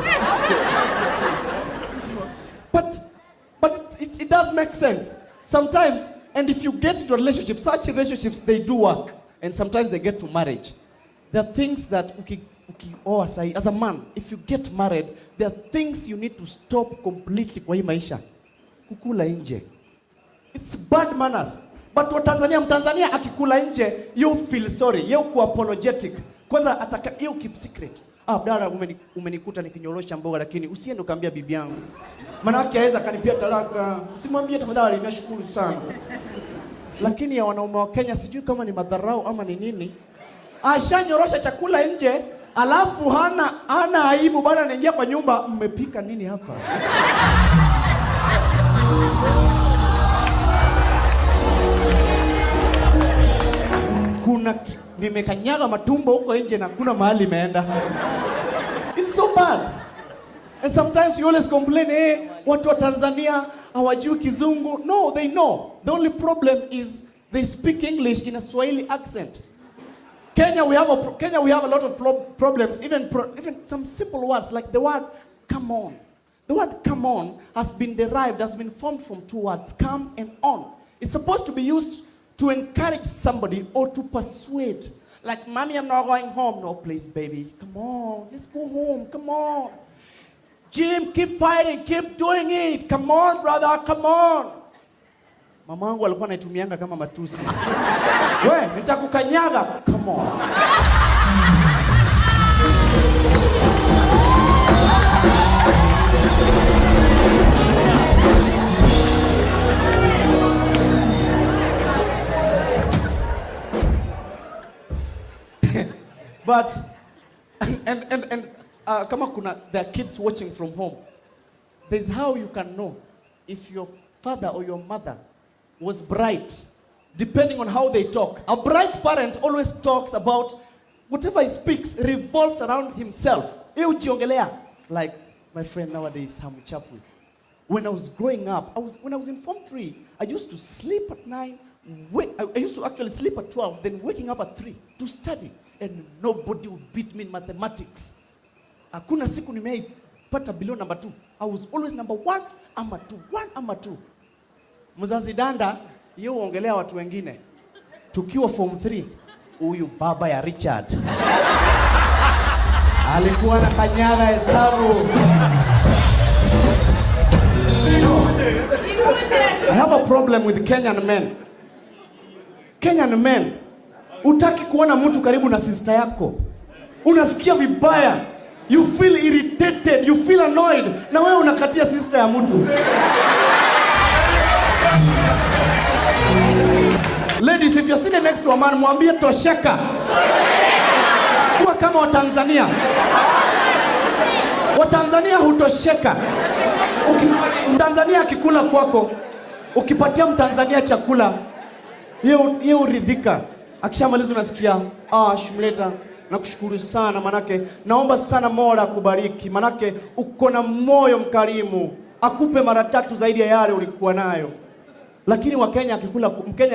Speaker 16: But it does make sense. Sometimes, and if you get into a relationship, such relationships, they do work. And sometimes they get to marriage. There are things that, as a man, if you get married, there are things you need to stop completely kwa hii maisha. Kukula nje. It's bad manners. But Mtanzania akikula nje, you feel sorry, you ku apologetic. Kwanza ataka you keep secret. Dada umenikuta nikinyorosha mboga lakini usiende ukaambia bibi yangu. Maana yake aweza kanipia talaka. Usimwambie tafadhali, nashukuru sana. Lakini ya wanaume wa Kenya sijui kama ni madharau ama ni nini. Ashanyorosha chakula nje, alafu hana aibu bwana, anaingia kwa nyumba, mmepika nini hapa? nimekanyaga matumbo huko nje na kuna mahali imeenda. It's so bad. And sometimes you always complain, watu wa Tanzania hawajui kizungu. No, they know. The only problem is they speak English in a Swahili accent. Kenya, we have a lot of problems, even some simple words like the word come on. The word come on has been formed from two words, come and on. It's supposed to be used to encourage somebody or to persuade. Like, mommy, I'm not going home. No, please, baby. Come on, let's go home. Come on. Jim, keep fighting. Keep doing it. Come on, brother. Come on. Mama wangu alikuwa anaitumianga kama matusi. We, nitakukanyaga. Come on. But kama there are kids watching from home, there's how you can know if your father or your mother was bright, depending on how they talk. A bright parent always talks about whatever he speaks revolves around himself. Like my friend nowadays, Hamu Chapwe. When I was growing up, when I was in Form 3, I used to sleep at 9. I used to actually sleep at 12, then waking up at 3 to study. And nobody would beat me in mathematics. Hakuna siku nimeipata below number 2. I was always number 1 ama 2. 1 ama 2. Mzazi Danda, yeye huongelea watu wengine. Tukiwa Form 3, huyu baba ya Richard alikuwa na kanyaga hesabu. I have a problem with Kenyan men. Kenyan men, utaki kuona mtu karibu na sister yako. Unasikia vibaya. You feel irritated, you feel annoyed. Na wewe unakatia sister ya mtu. Ladies, if you're sitting next to a man, mwambie tosheka. Kuwa kama Watanzania. Watanzania hutosheka. Mtanzania akikula kwako, ukipatia Mtanzania chakula, yeye uridhika. Akishamaliza unasikia, Shumleta, nakushukuru sana manake naomba sana Mola akubariki manake uko na moyo mkarimu, akupe mara 3 zaidi ya yale ulikuwa nayo. Lakini Mkenya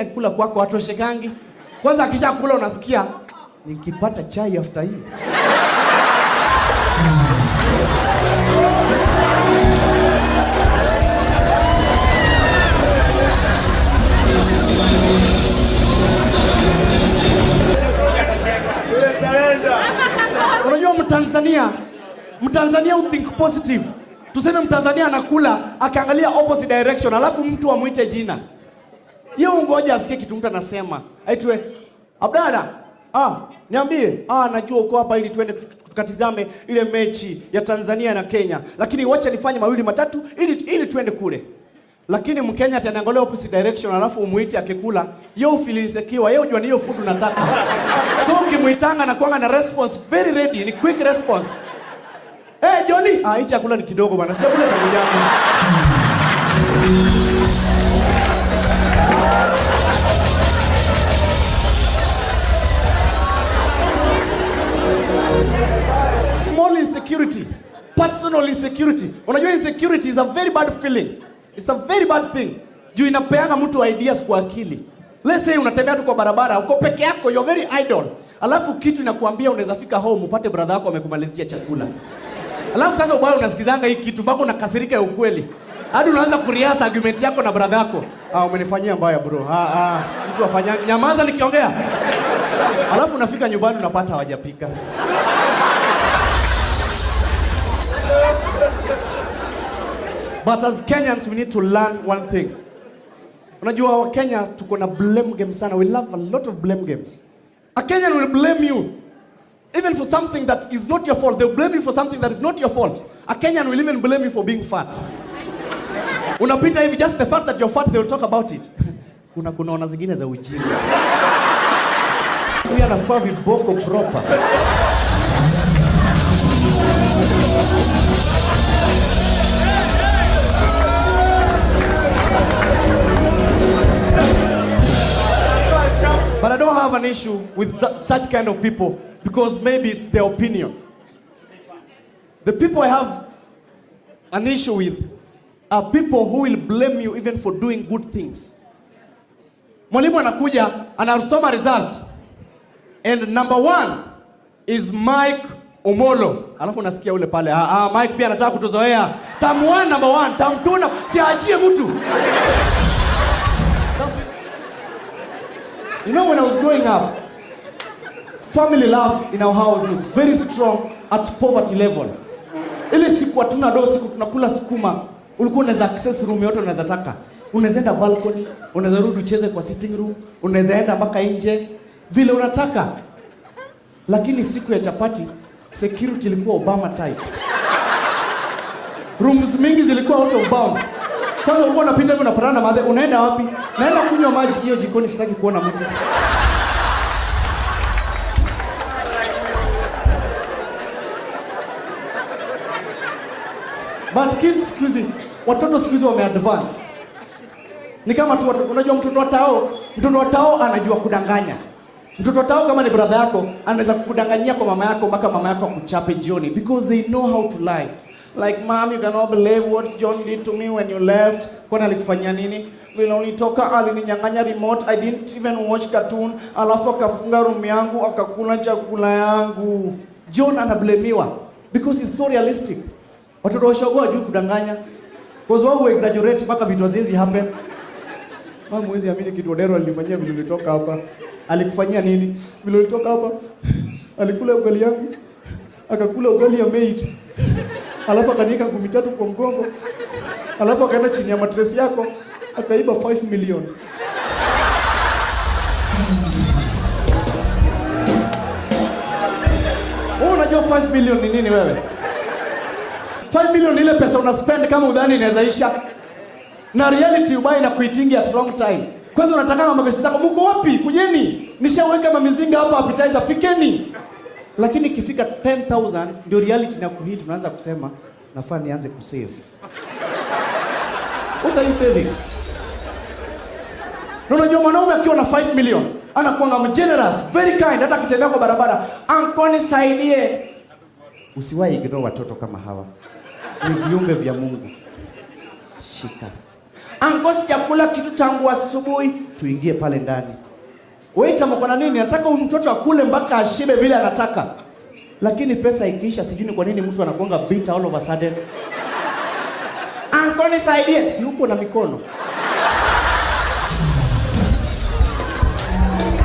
Speaker 16: akikula kwako hatoshekangi. Kwanza akishakula unasikia nikipata chai after hii. Unajua Mtanzania who think positive. Tuseme Mtanzania anakula akaangalia opposite direction alafu mtu amuite jina. Yeye ungoja asikie kitu mtu anasema. Aitwe Abdalla, niambie, najua uko hapa ili twende tukatizame ile mechi ya Tanzania na Kenya. Lakini wacha nifanye mawili matatu ili twende kule. Lakini Mkenya ataniangalia opposite direction alafu umuite akikula, yeye feel insecure, yeye unajua hiyo food unataka. So ukimuitanga na kuanga na response very ready, ni quick response. Johnny, hii chakula ni kidogo bwana. Sija kula tangu jana. Small insecurity, personal insecurity. Unajua insecurity is a very bad feeling. It's a very bad thing. Juu inapeanga mtu ideas kwa akili. Let's say unatembea tu kwa barabara, uko peke yako, you're very idle. Alafu kitu inakuambia unaweza fika home upate brother yako amekumalizia chakula. Alafu sasa bwana unasikizanga hii kitu mpaka unakasirika ya ukweli. Hadi unaanza kuriasa argument yako na brother yako. Umenifanyia mbaya bro. Mtu afanya nyamaza nikiongea. Alafu unafika nyumbani unapata hawajapika. But as Kenyans we need to learn one thing. Unajua wa Kenya tuko na blame game sana. We love a lot of blame games. A Kenyan will blame you even for something that is not your fault. They'll blame you for something that is not your fault. A Kenyan will even blame you for being fat. Unapita hivi, just the fact that you're fat, they will talk about it. Kuna ona zingine za ujinga. We are a viboko proper. But I don't have have an issue with such kind of people because maybe it's their opinion. The people I have an issue with are people who will blame you even for doing good things. Mwalimu anakuja, anasoma result. And number 1 is Mike Omolo. Alafu unasikia ule pale, Mike pia anataka kutuzoea. Term 1 number 1, term 2 na siachie mtu. You know, when I was growing up, family love in our house was very strong at poverty level. Ile siku hatuna do, siku tunakula sukuma, ulikuwa unaweza access room yote unaweza taka. Unaweza enda balcony, unaweza rudi ucheze kwa sitting room, unaweza enda mpaka nje vile unataka. Lakini siku ya chapati, security ilikuwa Obama tight. Rooms mingi zilikuwa out of bounds. Kwanza ulikuwa unapita hivi unapatana na madhe, unaenda wapi? Naenda kunywa maji, hiyo jikoni sitaki kuona mtu. But kids siku hizi, watoto siku hizi wameadvance. Ni kama tu unajua mtoto wa tao anajua kudanganya. Mtoto wa tao kama ni brother yako, anaweza kukudanganyia kwa mama yako mpaka mama yako akuchape jioni because they know how to lie. Like, mom, you cannot believe what John did to me when you left. Kwani alikufanyia nini? Vile ulitoka alininyang'anya remote, I didn't even watch cartoon. Alafu akafunga room yangu, akakula chakula yangu. John anablemiwa because he's so realistic. Watoto washogoa juu kudanganya. Because wao exaggerate mpaka vitu haziwezi happen. Mama mwezi amini kitu Odero alinifanyia vile ulitoka hapa. Alikufanyia nini? Vile ulitoka hapa. Alikula ugali yangu. Akakula ugali ya maid. Alafu akanika ngumi 3 kwa mgongo. Alafu akaenda chini ya mattress yako, akaiba 5 million. Wewe unajua 5 million ni nini wewe? 5 million ile pesa una spend kama udhani inaweza isha. Na reality ubaya na kuitingi at wrong time. Kwanza unataka kama pesa zako mko wapi? Kujeni. Nishaweka mamizinga hapa appetizer, fikeni. Lakini ikifika 10,000 ndio reality na kuhit, tunaanza kusema nafaa nianze kusave. What are you saving? Unajua mwanaume akiwa na 5 million anakuwa generous, very kind, hata akitembea kwa barabara, "Uncle nisaidie." Usiwahi ignore watoto kama hawa. Ni viumbe vya Mungu. Shika. "Uncle sijakula kitu tangu asubuhi." Tuingie pale ndani. Waiter mko na nini? Nataka huyu mtoto akule mpaka ashibe vile anataka. Lakini pesa ikiisha, sijui kwa nini mtu anakuanga bitter all of a sudden. "Uncle nisaidie." Si uko na mikono.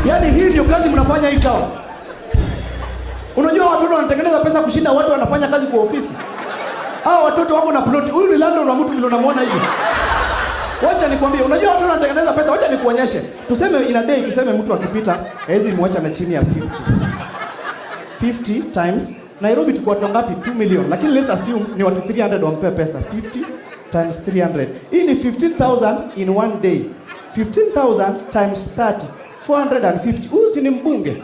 Speaker 16: Yaani hii ndio kazi mnafanya hii town. Unajua watoto wanatengeneza pesa kushinda watu wanafanya kazi kwa ofisi. Hao watoto wako na plot. Huyu ni landlord wa mtu vile unamwona hivi. Wacha nikwambie, unajua watu wanatengeneza pesa, wacha nikuonyeshe. Tuseme in a day kiseme mtu akipita, hizi mwacha na chini ya 50. 50 times Nairobi tuko watu ngapi? 2 million. Lakini let's assume ni watu 300 wampe pesa. 50 times 300. Hii ni 15,000 in one day. 15,000 times 30. 450. Huyu si ni mbunge?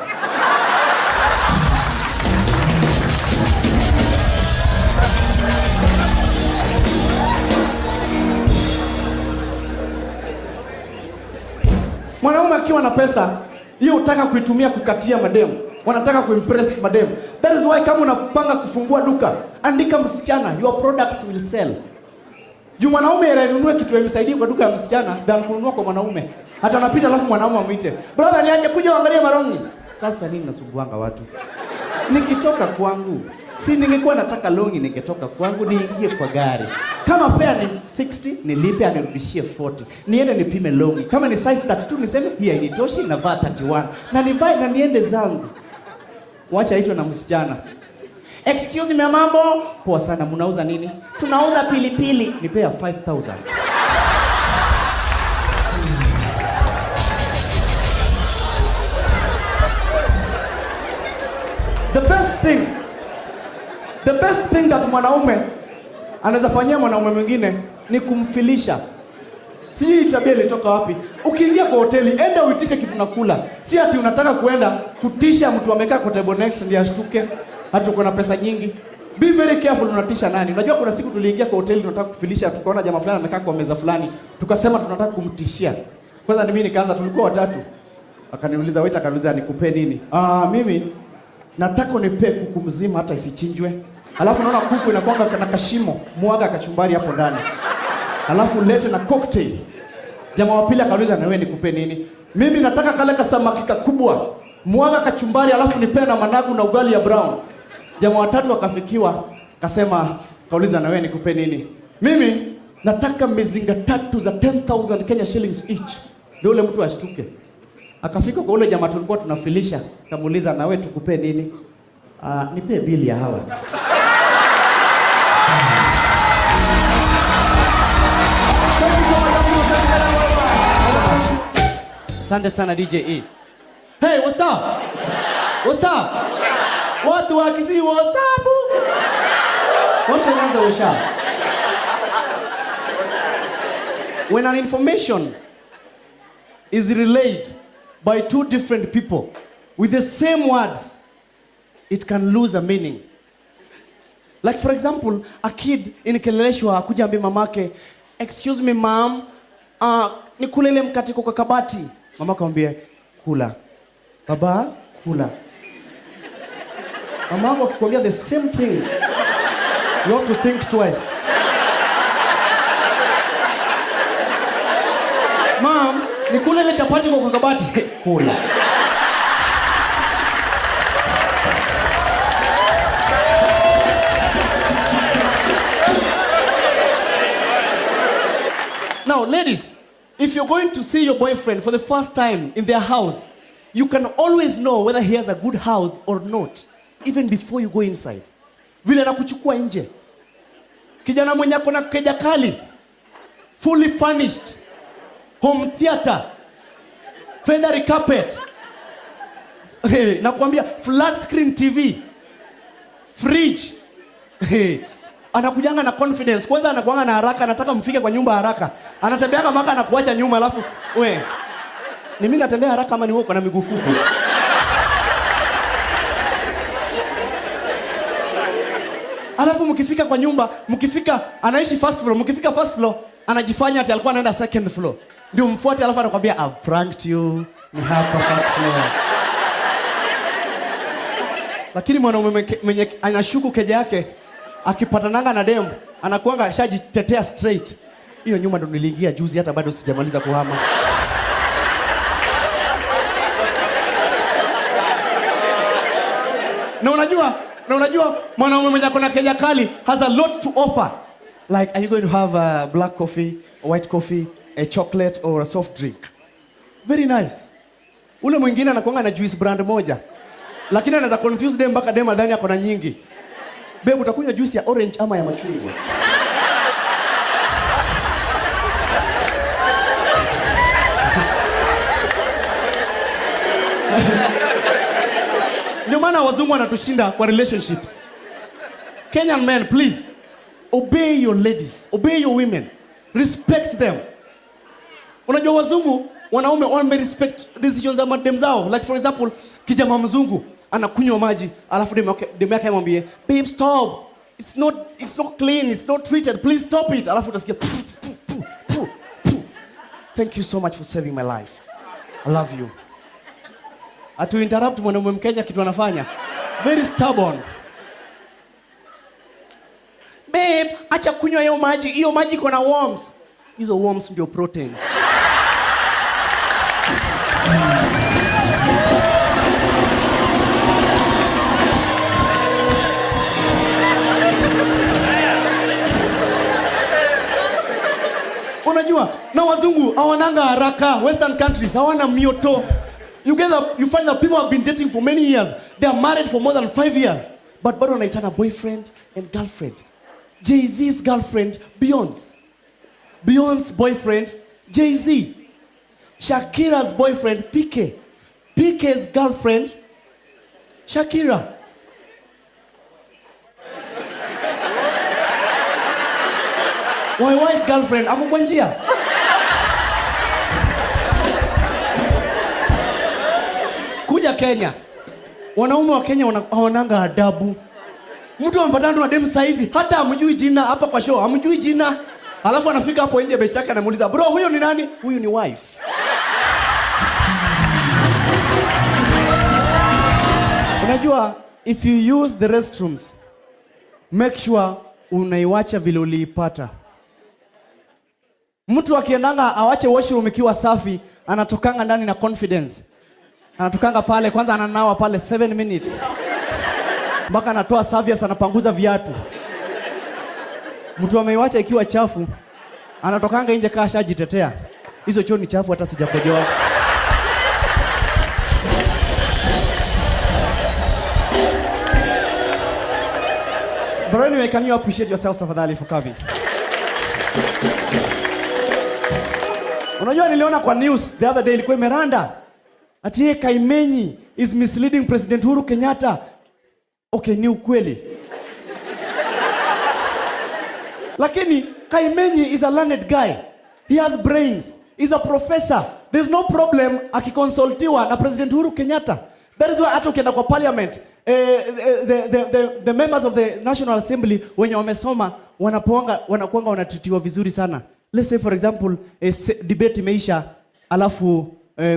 Speaker 16: Mwanaume akiwa na pesa, hiyo utaka kuitumia kukatia mademu. Wanataka kuimpress mademu. That is why kama unapanga kufungua duka, andika msichana, your products will sell. Juu mwanaume ananunua kitu imsaidie kwa duka ya msichana than kununua kwa mwanaume. Hata anapita alafu mwanaume amuite, "Brother niaje kuja uangalie marongi." Sasa nini nasumbuanga watu? Nikitoka kwangu, si ningekuwa nataka longi, ningetoka kwangu niingie kwa gari. Kama fare ni 60, nilipe anirudishie 40. Niende nipime longi. Kama ni size 32 niseme hii hainitoshi, navaa 31. Na nivae na niende zangu. Wacha hitwe na msichana. "Excuse me mambo." "Poa sana, mnauza nini?" "Tunauza pilipili." "Nipea 5,000." The best thing that mwanaume anaweza fanyia mwanaume mwingine ni kumfilisha. Sijui tabia ilitoka wapi. Ukiingia kwa hoteli, enda uitishe kitu nakula. Si ati unataka kuenda kutisha mtu amekaa kwa table next ndiye ashtuke. Hata uko na pesa nyingi. Be very careful unatisha nani. Unajua kuna siku tuliingia kwa hoteli tunataka kufilisha, tukaona jamaa fulani amekaa kwa meza fulani. Tukasema tunataka kumtishia. Kwanza ni mimi nikaanza, tulikuwa watatu. Akaniuliza waiter, akaniuliza nikupe nini? Mimi nataka unipe kuku mzima hata isichinjwe. Alafu naona kuku inakuanga na kashimo, mwaga kachumbari hapo ndani. Alafu lete na cocktail. Jamaa wa pili akauliza na wewe nikupe nini? Mimi nataka kale kasamaki kakubwa, mwaga kachumbari alafu nipe na managu na ugali ya brown. Jamaa wa tatu akafikiwa, kasema kauliza na wewe nikupe nini? Mimi nataka mizinga 3 za 10,000 Kenya shillings each. Ndio ule mtu ashtuke. Akafika kwa ule jamaa tulikuwa tunafilisha, kamuuliza na wewe tukupe nini? Nipe bili ya hawa. Asante sana DJ E. Hey, what's up? What's up? Watu wa Kisii, what's up? What's what's up? When an information is relayed by two different people with the same words, it can lose a meaning. Like for example, a kid in Keleleshwa akuja ambia mamake, excuse me mom, nikule ile mkate kwa kabati. Mama akamwambia kula. Baba kula. Mama akikwambia the same thing, you have to think twice. Mom, nikule ile chapati kwa kabati. Kula. Now, ladies, if you're going to see your boyfriend for the first time in their house, you can always know whether he has a good house or not, even before you go inside. Vile anakuchukua nje. Kijana mwenye ako na keja kali, fully furnished, home theater, feathery carpet, nakwambia flat screen TV, fridge. Anakujanga na confidence. Kwanza anakuanga na haraka, anataka mfike kwa nyumba haraka. Anatembea kama anakuacha nyuma, alafu we, ni mimi natembea haraka ama ni wewe uko na miguu fupi? Alafu mkifika kwa nyumba, anaishi first floor, mkifika first floor, anajifanya ati alikuwa anaenda second floor. Ndio mfuate, alafu anakuambia I've pranked you, ni hapa first floor. Lakini mwanaume mwenye anashuku keja yake, akipatananga na demu, anakuanga ashajitetea straight. Hiyo nyuma ndo niliingia juzi, hata bado sijamaliza kuhama. Na unajua mwanaume mwenye akona keja kali has a lot to offer. Like, are you going to have a black coffee, a white coffee, a chocolate or a soft drink? Very nice. Ule mwingine anakuanga na juice brand moja, lakini anaweza confuse dem mpaka dem adhani akona nyingi. Babe, utakunywa juice ya orange ama ya machungwa? Ndio maana wazungu wanatushinda kwa relationships. Kenyan men, please, obey your ladies, obey your women, respect them. Unajua wazungu, wanaume wame respect decisions za madem zao. Like for example, kijana mzungu anakunywa maji, alafu dem yake amwambie, babe stop, it's not clean, it's not treated, please stop it. Alafu utasikia thank you so much for saving my life, I love you. Atu interrupt mwanaume Mkenya kitu anafanya, very stubborn. Babe, acha kunywa hiyo maji iko na worms. Hizo worms ndio proteins. Unajua, na wazungu hawananga haraka. Western countries hawana mioto. You find that people have been dating for many years. They are married for more than 5 years. But bado wanaitana boyfriend and girlfriend. Jay-Z's girlfriend, Beyonce. Beyonce's boyfriend, Jay-Z. Shakira's boyfriend, Piqué. Piqué's girlfriend, Shakira. Why's girlfriend? Ako kwa njia. Kuja Kenya. Wanaume wa Kenya hawananga adabu. Mtu anapatana na dem saizi, hata hamjui jina hapa kwa show, hamjui jina. Alafu anafika hapo nje beshaka anamuuliza, "Bro, huyo ni nani?" "Huyu ni wife." Unajua, if you use the restrooms, make sure unaiwacha vile uliipata. Mtu akiendanga awache washroom ikiwa safi, anatokanga ndani na confidence. Anatokanga pale, kwanza ananawa pale 7 minutes. Mpaka anatoa serviette, anapanguza viatu. Mtu ameiwacha ikiwa chafu, anatokanga nje kaa shajitetea. Hizo choo ni chafu, hata sijakojoa. But anyway, can you appreciate yourself tafadhali for coming? Unajua niliona kwa news the other day ilikuwa imeranda. Ati Kaimenyi is misleading President Uhuru Kenyatta. Okay, ni ukweli. Lakini Kaimenyi is a learned guy. He has brains. He's a professor. There's no problem akikonsultiwa na President Uhuru Kenyatta. That is why hata ukienda kwa parliament, the members of the National Assembly wenye wamesoma wanakuanga wanatitiwa vizuri sana. Let's say for example, debate imeisha, alafu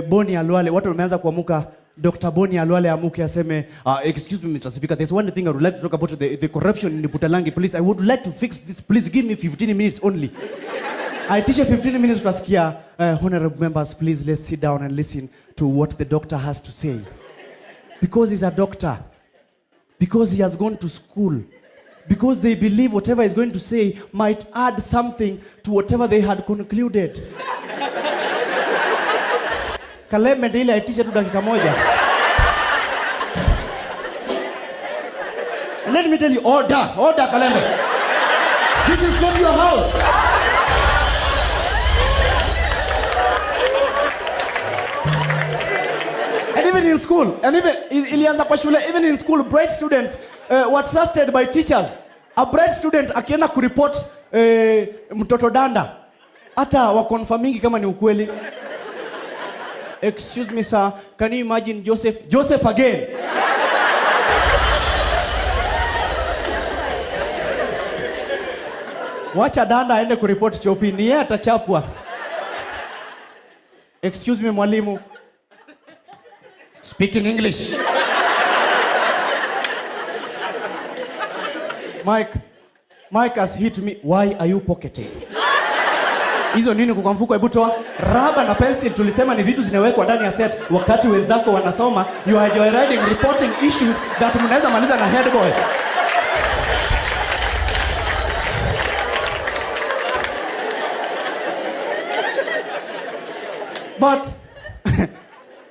Speaker 16: Boni Alwale, watu wameanza kuamuka, Dr. Boni Alwale amuke aseme, excuse me Mr. Speaker, there's one thing I would like to talk about, the corruption in Butalangi, please. I would like to fix this. Please give me 15 minutes only. I teach 15 minutes to ask here, honorable members, please let's sit down and listen to what the doctor has to say. Because he's a doctor. Because he has gone to school. Because they believe whatever he's going to say might add something to whatever they had concluded. Kalembe ile aitisha tu dakika moja. Let me tell you, order Kalembe. This is not your house. And even in school, and even ilianza kwa shule, even in school, bright students were trusted by teachers. A bright student akienda kureport mtoto danda, hata wakonfirmingi kama ni ukweli. Excuse me sir, can you imagine Joseph again? Wacha danda aende kureport chopi, ni yeye atachapwa. Excuse me mwalimu. Speak in English. Mike has hit me. Why are you pocketing? Hizo nini kwa mfuko? Hebu toa. Raba na pencil tulisema ni vitu zinawekwa ndani ya set wakati wenzako wanasoma. You are joyriding, reporting issues that mnaweza maliza na head boy.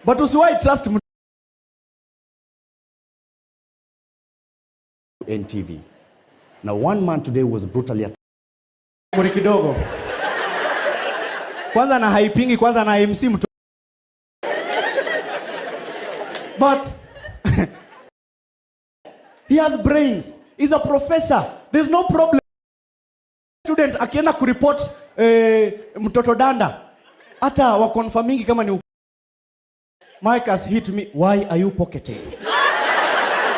Speaker 16: But usiwahi trust NTV. Now one man today was brutally attacked. Mori kidogo. Kwanza na haipingi, kwanza na MC mtu. But he has brains. He's a professor. There's no problem. Student akienda kureport mtoto danda, hata wakonfirmingi kama ni Mike has hit me. Why are you pocketing?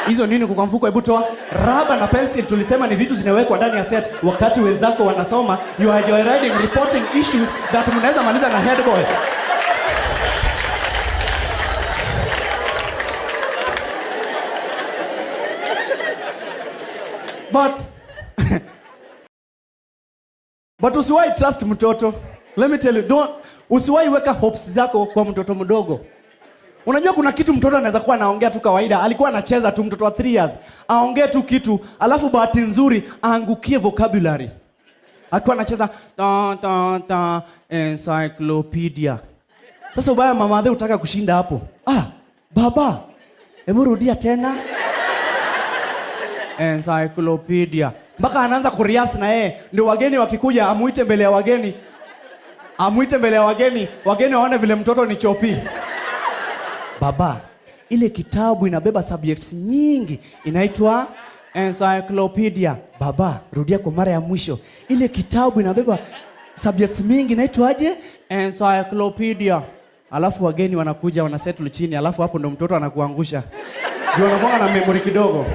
Speaker 16: Hizo nini kwa mfuko? Hebu toa. Raba na pencil tulisema ni vitu zinawekwa ndani ya set wakati wenzako wanasoma. You are joyriding, reporting issues that mnaweza maliza na head boy. But usiwahi trust mtoto. Let me tell you, usiwahi weka hopes zako kwa mtoto mdogo. Unajua kuna kitu mtoto anaweza kuwa anaongea tu kawaida, alikuwa anacheza tu, mtoto wa 3 years, aongee tu kitu, alafu bahati nzuri aangukie vocabulary. Alikuwa anacheza encyclopedia. Sasa ubaya mama adhe utaka kushinda hapo. Baba, hebu rudia tena. Encyclopedia. Mpaka anaanza kurias na yeye, ndio wageni wakikuja amuite mbele ya wageni. Wageni waone vile mtoto ni chopi. Baba, ile kitabu inabeba subjects nyingi, inaitwa encyclopedia. Baba, rudia kwa mara ya mwisho. Ile kitabu inabeba subjects mingi, inaitwa aje? Encyclopedia. Alafu wageni wanakuja wanasettle chini, alafu hapo ndo mtoto anakuangusha. Ndio anakuwa na memory kidogo.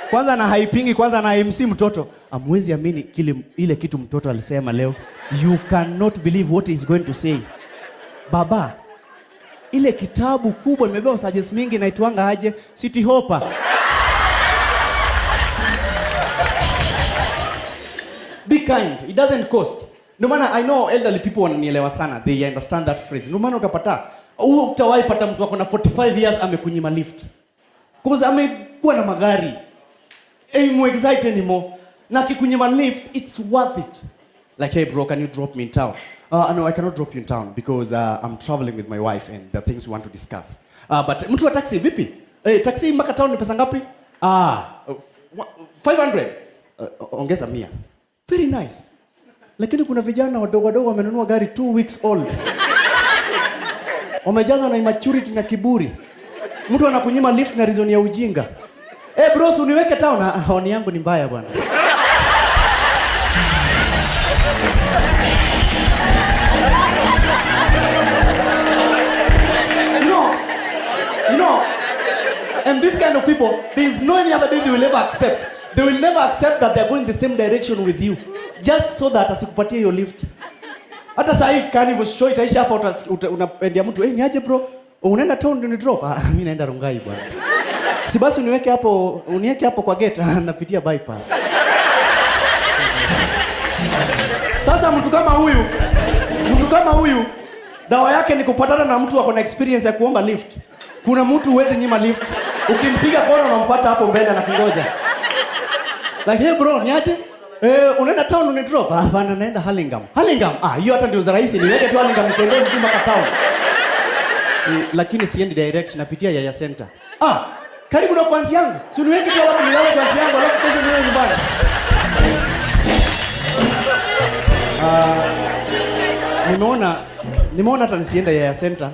Speaker 16: Kwanza na haipingi, kwanza na MC mtoto. Amwezi amini ile kitu mtoto alisema leo. You cannot believe what he's going to say. Baba, ile kitabu kubwa nimebeba surges mingi naitwanga aje? City Hopper. Be kind. It doesn't cost. No maana I know elderly people wananielewa sana. They understand that phrase. No maana utapata utawahi pata mtu ako na 45 years amekunyima lift. Because amekuwa na magari. Mu excite anymore. Na kikunyima lift, it's worth it. Like, hey bro, can you drop me in town? No, I cannot drop you in town because I'm traveling with my wife and there are things we want to discuss. But mtu wa taxi vipi? Taxi mpaka town ni pesa ngapi? 500. Ongeza 100. Very nice. Lakini kuna vijana wadogo wamenunua gari 2 weeks old. Wamejaza na immaturity na kiburi. Mtu anakunyima lift na reason ya ujinga. Bro, uniweke town. Honi yangu ni mbaya bwana. You know, and this kind of people, there is no any other day they will ever accept. They will never accept that they are going the same direction with you. Just so that asikupatie your lift. Hata sahi carnival show itaisha hapa unapendia mtu, ni aje bro? Unaenda town ndio ni drop? Mimi naenda Rongai bwana. Si basi uniweke hapo kwa gate napitia bypass. Sasa mtu kama huyu dawa yake ni kupatana na mtu wako na experience ya kuomba lift. Kuna mtu huwezi nyima lift. Ukimpiga kona unampata hapo mbele na kungoja. Like, hey bro, niaje? Unaenda town uni drop? Hapana, naenda Hurlingham. Hiyo hata ndio za rahisi. Niweke tu Hurlingham nitembee mpaka town. Lakini siendi direct, napitia Yaya Center. Karibu na kwanti yangu. Si uniweke tu alafu nilale kwanti yangu alafu kesho niwe nyumbani. Nimeona hata nisienda Yaya Center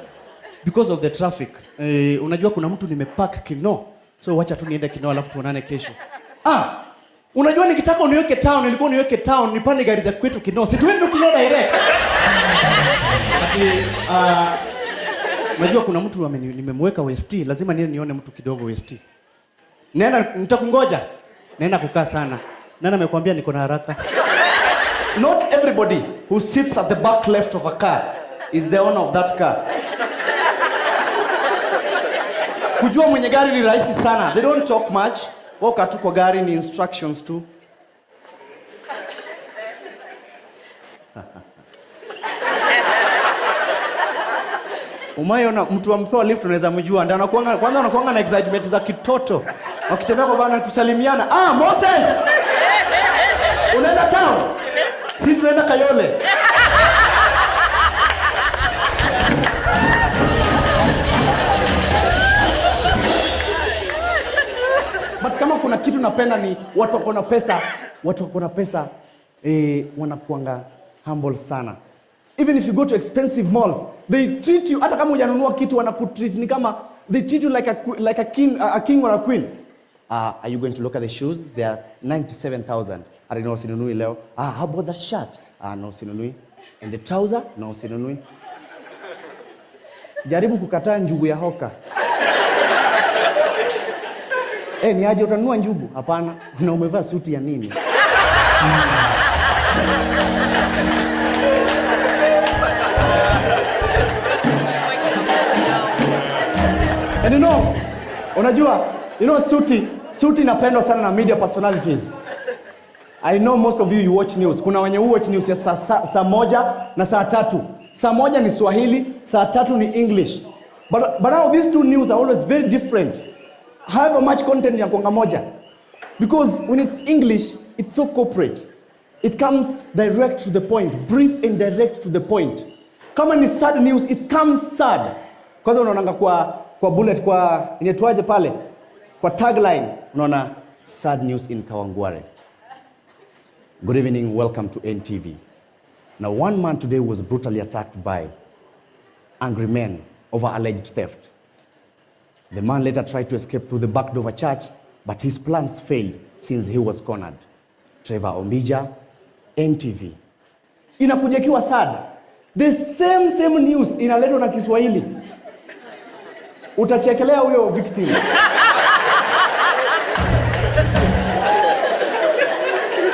Speaker 16: because of the traffic. Unajua kuna mtu nimepark Kino. So wacha tu niende Kino alafu tuonane kesho. Unajua nikitaka niweke town nipande gari za kwetu Kino. Si tuende Kino direct. Unajua kuna mtu nimemweka West, lazima nione mtu kidogo West. Nitakungoja. Naenda kukaa sana. Nani amekwambia niko na haraka? Not everybody who sits at the back left of a car is the owner of that car. Kujua mwenye gari ni rahisi sana. They don't talk much. Waka tu kwa gari ni instructions tu. Umayona mtu ampewa lift unaweza mjua. Ndio kwanza anakuanga na excitement za kitoto. Wakitembea kwa bana kusalimiana. Moses! Unaenda town? Si tunaenda Kayole. But kama kuna kitu napenda ni watu wako na pesa wanakuanga humble sana. Even if you go to expensive malls, they treat you, hata kama hujanunua kitu wanakutreat ni kama they treat you like a king or a queen. Are you going to look at the shoes? They are 97,000. I don't know sinunui leo. How about that shirt? No sinunui. And the trouser? No sinunui. Jaribu kukataa njugu ya hoka. Ni aje utanunua njugu? Hapana. Na umevaa suti ya nini? And unajua, suti inapendwa sana na media personalities. I know most of you watch news. Kuna wenye watch news ya saa moja na saa 3. Saa moja ni Swahili, saa 3 ni English. But now these two news are always very different. However much content ya kuanga moja. Because when it's English, it's so corporate. It comes direct to the point, brief and direct to the point. Kama ni sad news, it comes sad. Kwanza unaonanga kwa bullet, kwa inetwaje pale, kwa tagline unaona sad news in Kawangware. Good evening, welcome to NTV. Now one man today was brutally attacked by angry men over alleged theft. The man later tried to escape through the back door of a church, but his plans failed since he was cornered. Trevor Ombija, NTV. Inakuja kiwa sad. The same news inaletwa na Kiswahili. Utachekelea huyo victim.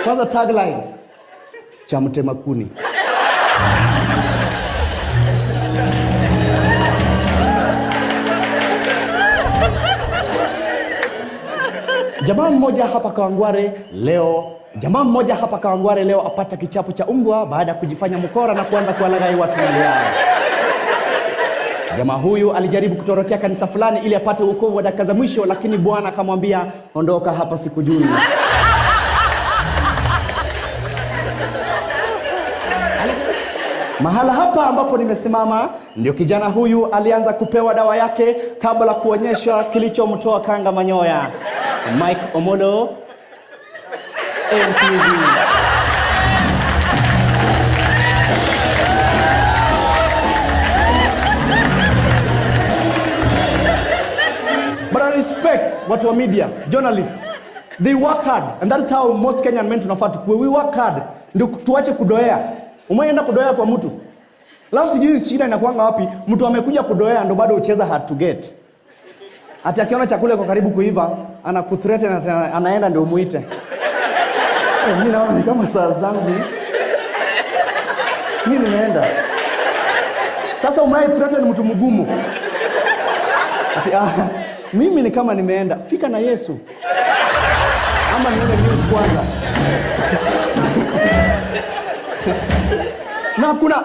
Speaker 16: Kwanza tagline, cha mtema kuni. Jamaa mmoja hapa Kawangware leo apata kichapo cha umbwa baada ya kujifanya mkora na kuanza kuwalaghai watu mali yao. Jamaa huyu alijaribu kutorokea kanisa fulani ili apate wokovu wa dakika za mwisho, lakini Bwana akamwambia, ondoka hapa, sikujui. Mahala hapa ambapo nimesimama ndio kijana huyu alianza kupewa dawa yake kabla kuonyesha kilichomtoa kanga manyoya. Mike Omolo, MTV. But I respect watu wa media, journalists. They work hard, and that is how most Kenyan men tunafaa tukue. We work hard, ndio tuache kudoea. Umeenda kudoea kwa mtu. Alafu sijui shida inakuanga wapi, mtu amekuja kudoea ndio bado ucheza hard to get. Ati akiona chakula kwa karibu kuiva, anakuthreaten na anaenda ndio muite. Mimi naona ni kama saa zangu. Mimi nimeenda. Sasa threaten mtu mgumu. Ati mimi ni kama nimeenda. Fika na Yesu. Ama niende news kwanza.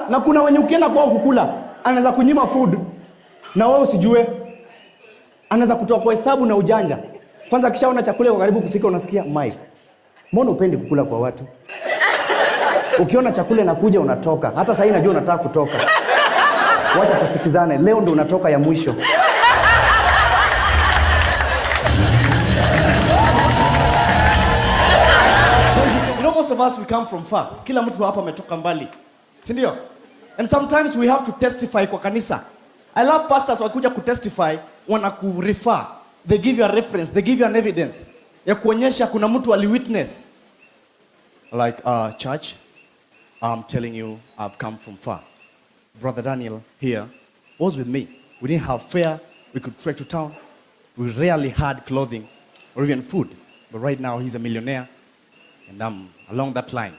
Speaker 16: Na kuna wenye ukienda kwao kukula, anaweza kunyima food na wewe usijue. Anaweza kutoa kwa hesabu na ujanja. Kwanza kishaona chakula kwa karibu kufika unasikia, Mike, mbona upendi kukula kwa watu? Ukiona chakula inakuja unatoka. Hata sasa najua unataka kutoka. Wacha tusikizane, leo ndio unatoka ya mwisho. Most of us we come from far. Kila mtu hapa ametoka mbali. Si ndio? And sometimes we have to testify kwa kanisa. I love pastors wakuja kutestify, wana kurefer. They give you a reference, they give you an evidence. Ya kuonyesha kuna mtu aliwitness. Like church, I'm telling you I've come from far. Brother Daniel here was with me. We didn't have fare, we could trek to town. We rarely had clothing or even food. But right now he's a millionaire. And I'm along that line.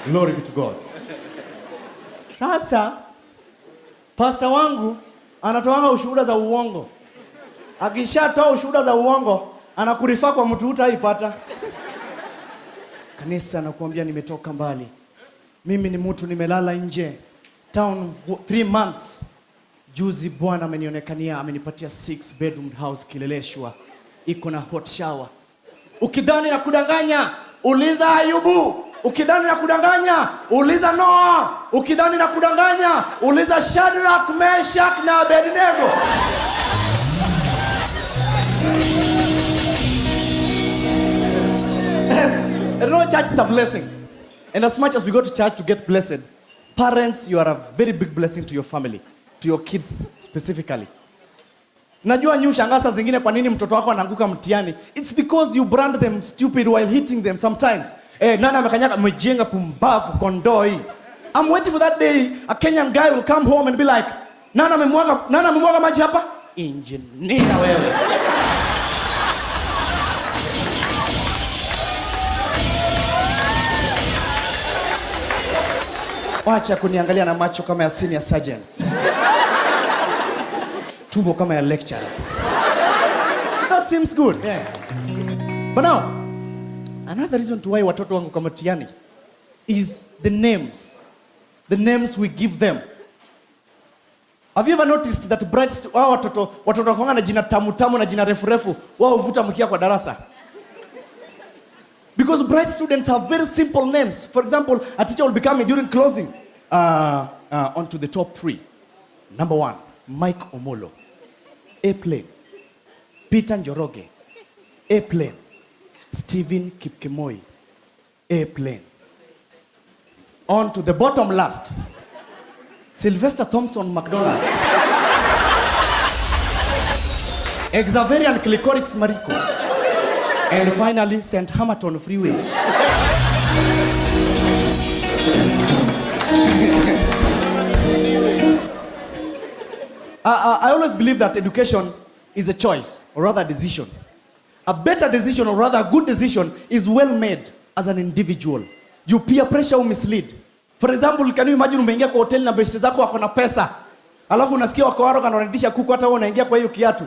Speaker 16: Glory be to God. Sasa, pastor wangu anatoanga ushuhuda za uongo. Akishatoa ushuhuda za uongo, anakurifaa kwa mtu hutaipata. Kanisa nakuambia nimetoka mbali. Mimi ni mtu nimelala nje. Town 3 months. Juzi Bwana amenionekania, amenipatia 6 bedroom house Kileleshwa. Iko na hot shower. Ukidhani na kudanganya, uliza Ayubu. Ukidhani na kudanganya, uliza Noah. Ukidhani na kudanganya, uliza Shadrach, Meshach na Abednego. And no, church is a blessing. And as much as we go to church to get blessed, parents, you are a very big blessing to your family, to your kids specifically. Najua nyu shangasa zingine kwa nini mtoto wako anaanguka mtihani. It's because you brand them stupid while hitting them sometimes. Nani amekanyaga mjenga pumbavu kondoi. I'm waiting for that day a Kenyan guy will come home and be like, nani amemwaga maji hapa? Engineer wewe. Wacha kuniangalia na macho kama ya senior sergeant. Tumbo kama ya lecturer. That seems good. Yeah. But now, another reason to why watoto wangu kama mtihani is the names. The names we give them. Have you ever noticed that watoto wako na jina tamu na jina refu wao huvuta mkia kwa darasa? Because bright students have very simple names. For example, a teacher will be coming during closing. On to the top 3. Number 1, Mike Omolo. Airplane. Peter Njoroge. Airplane. Stephen Kipkemoi. Airplane. On to the bottom last. Sylvester Thompson McDonald. Xaverian Clicorix Mariko. And finally, St. Hamilton Freeway. I always believe that education is a choice, or rather a decision. A better decision, or rather a good decision, is well made as an individual. You peer pressure or mislead. For example, can you imagine umeingia kwa hoteli na beshte zako wako na pesa, alafu unasikia wako waro kanaonekisha kuku hata wewe unaingia kwa hiyo kiatu.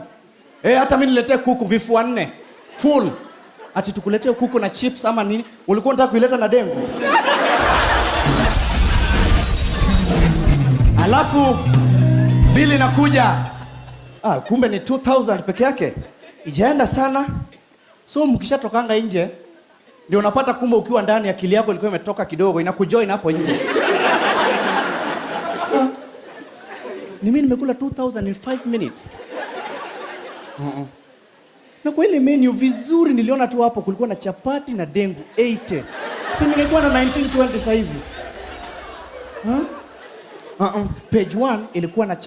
Speaker 16: Hata mimi niletee kuku vifua 4 full. Ati tukuletee kuku na chips ama nini? Ulikuwa unataka kuileta na dengu? Alafu bili inakuja. Kumbe ni 2000 peke yake. Ijaenda sana. So mkishatokanga nje ndio unapata kumbe ukiwa ndani akili yako ilikuwa imetoka kidogo inakujoin hapo nje. Ni mimi nimekula 2000 in 5 minutes. Na kwa ile menu vizuri niliona tu hapo kulikuwa na chapati na dengu 80. Si ningekuwa na 1920 sasa hivi. Page 1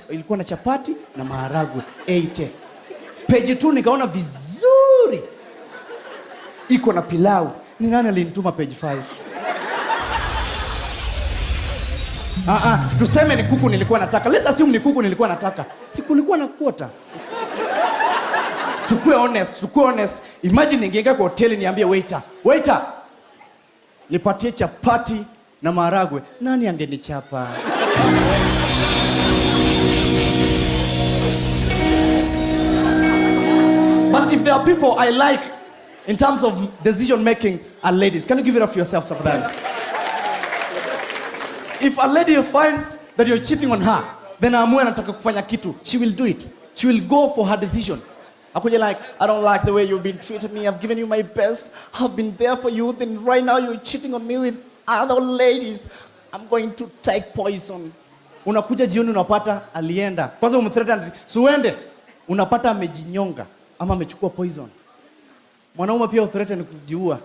Speaker 16: ilikuwa na chapati na maharagwe 80. Page 2 nikaona vizuri iko na pilau. Ni nani alinituma page 5? Tuseme ni kuku nilikuwa nataka. Let's assume ni kuku nilikuwa nataka. Si kulikuwa na quota. Tukue honest. Imagine ningeingia kwa hoteli niambie waiter, nipatie chapati na maharagwe. Nani angenichapa? But if there are people I like in terms of decision making are ladies. Can you give it up for yourself sometime? If a lady finds that you're cheating on her, then amue anataka kufanya kitu, she will do it. She will go for her decision. Akuje like, I don't like the way you've been treating me. I've given you my best. I've been there for you. Then right now you're cheating on me with other ladies. I'm going to take poison. Unakuja jioni unapata alienda. Kwanza umthreaten, suende. Unapata amejinyonga ama amechukua poison. Mwanaume pia uthreaten kujiua.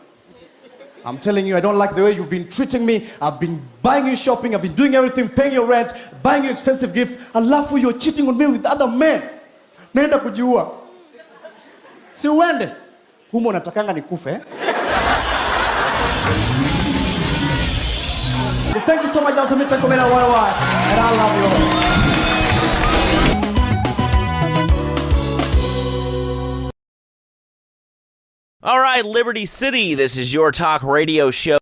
Speaker 16: I'm telling you, I don't like the way you've been treating me. I've been buying you shopping. I've been doing everything, paying your rent, buying you expensive gifts. Alafu you're cheating on me with other men. Naenda kujiua. Si uende. Humo unatakanga nikufe. Well, thank you so much, Altamita Komena Worldwide. And I love you all.
Speaker 17: All right, Liberty City, this is your talk radio show.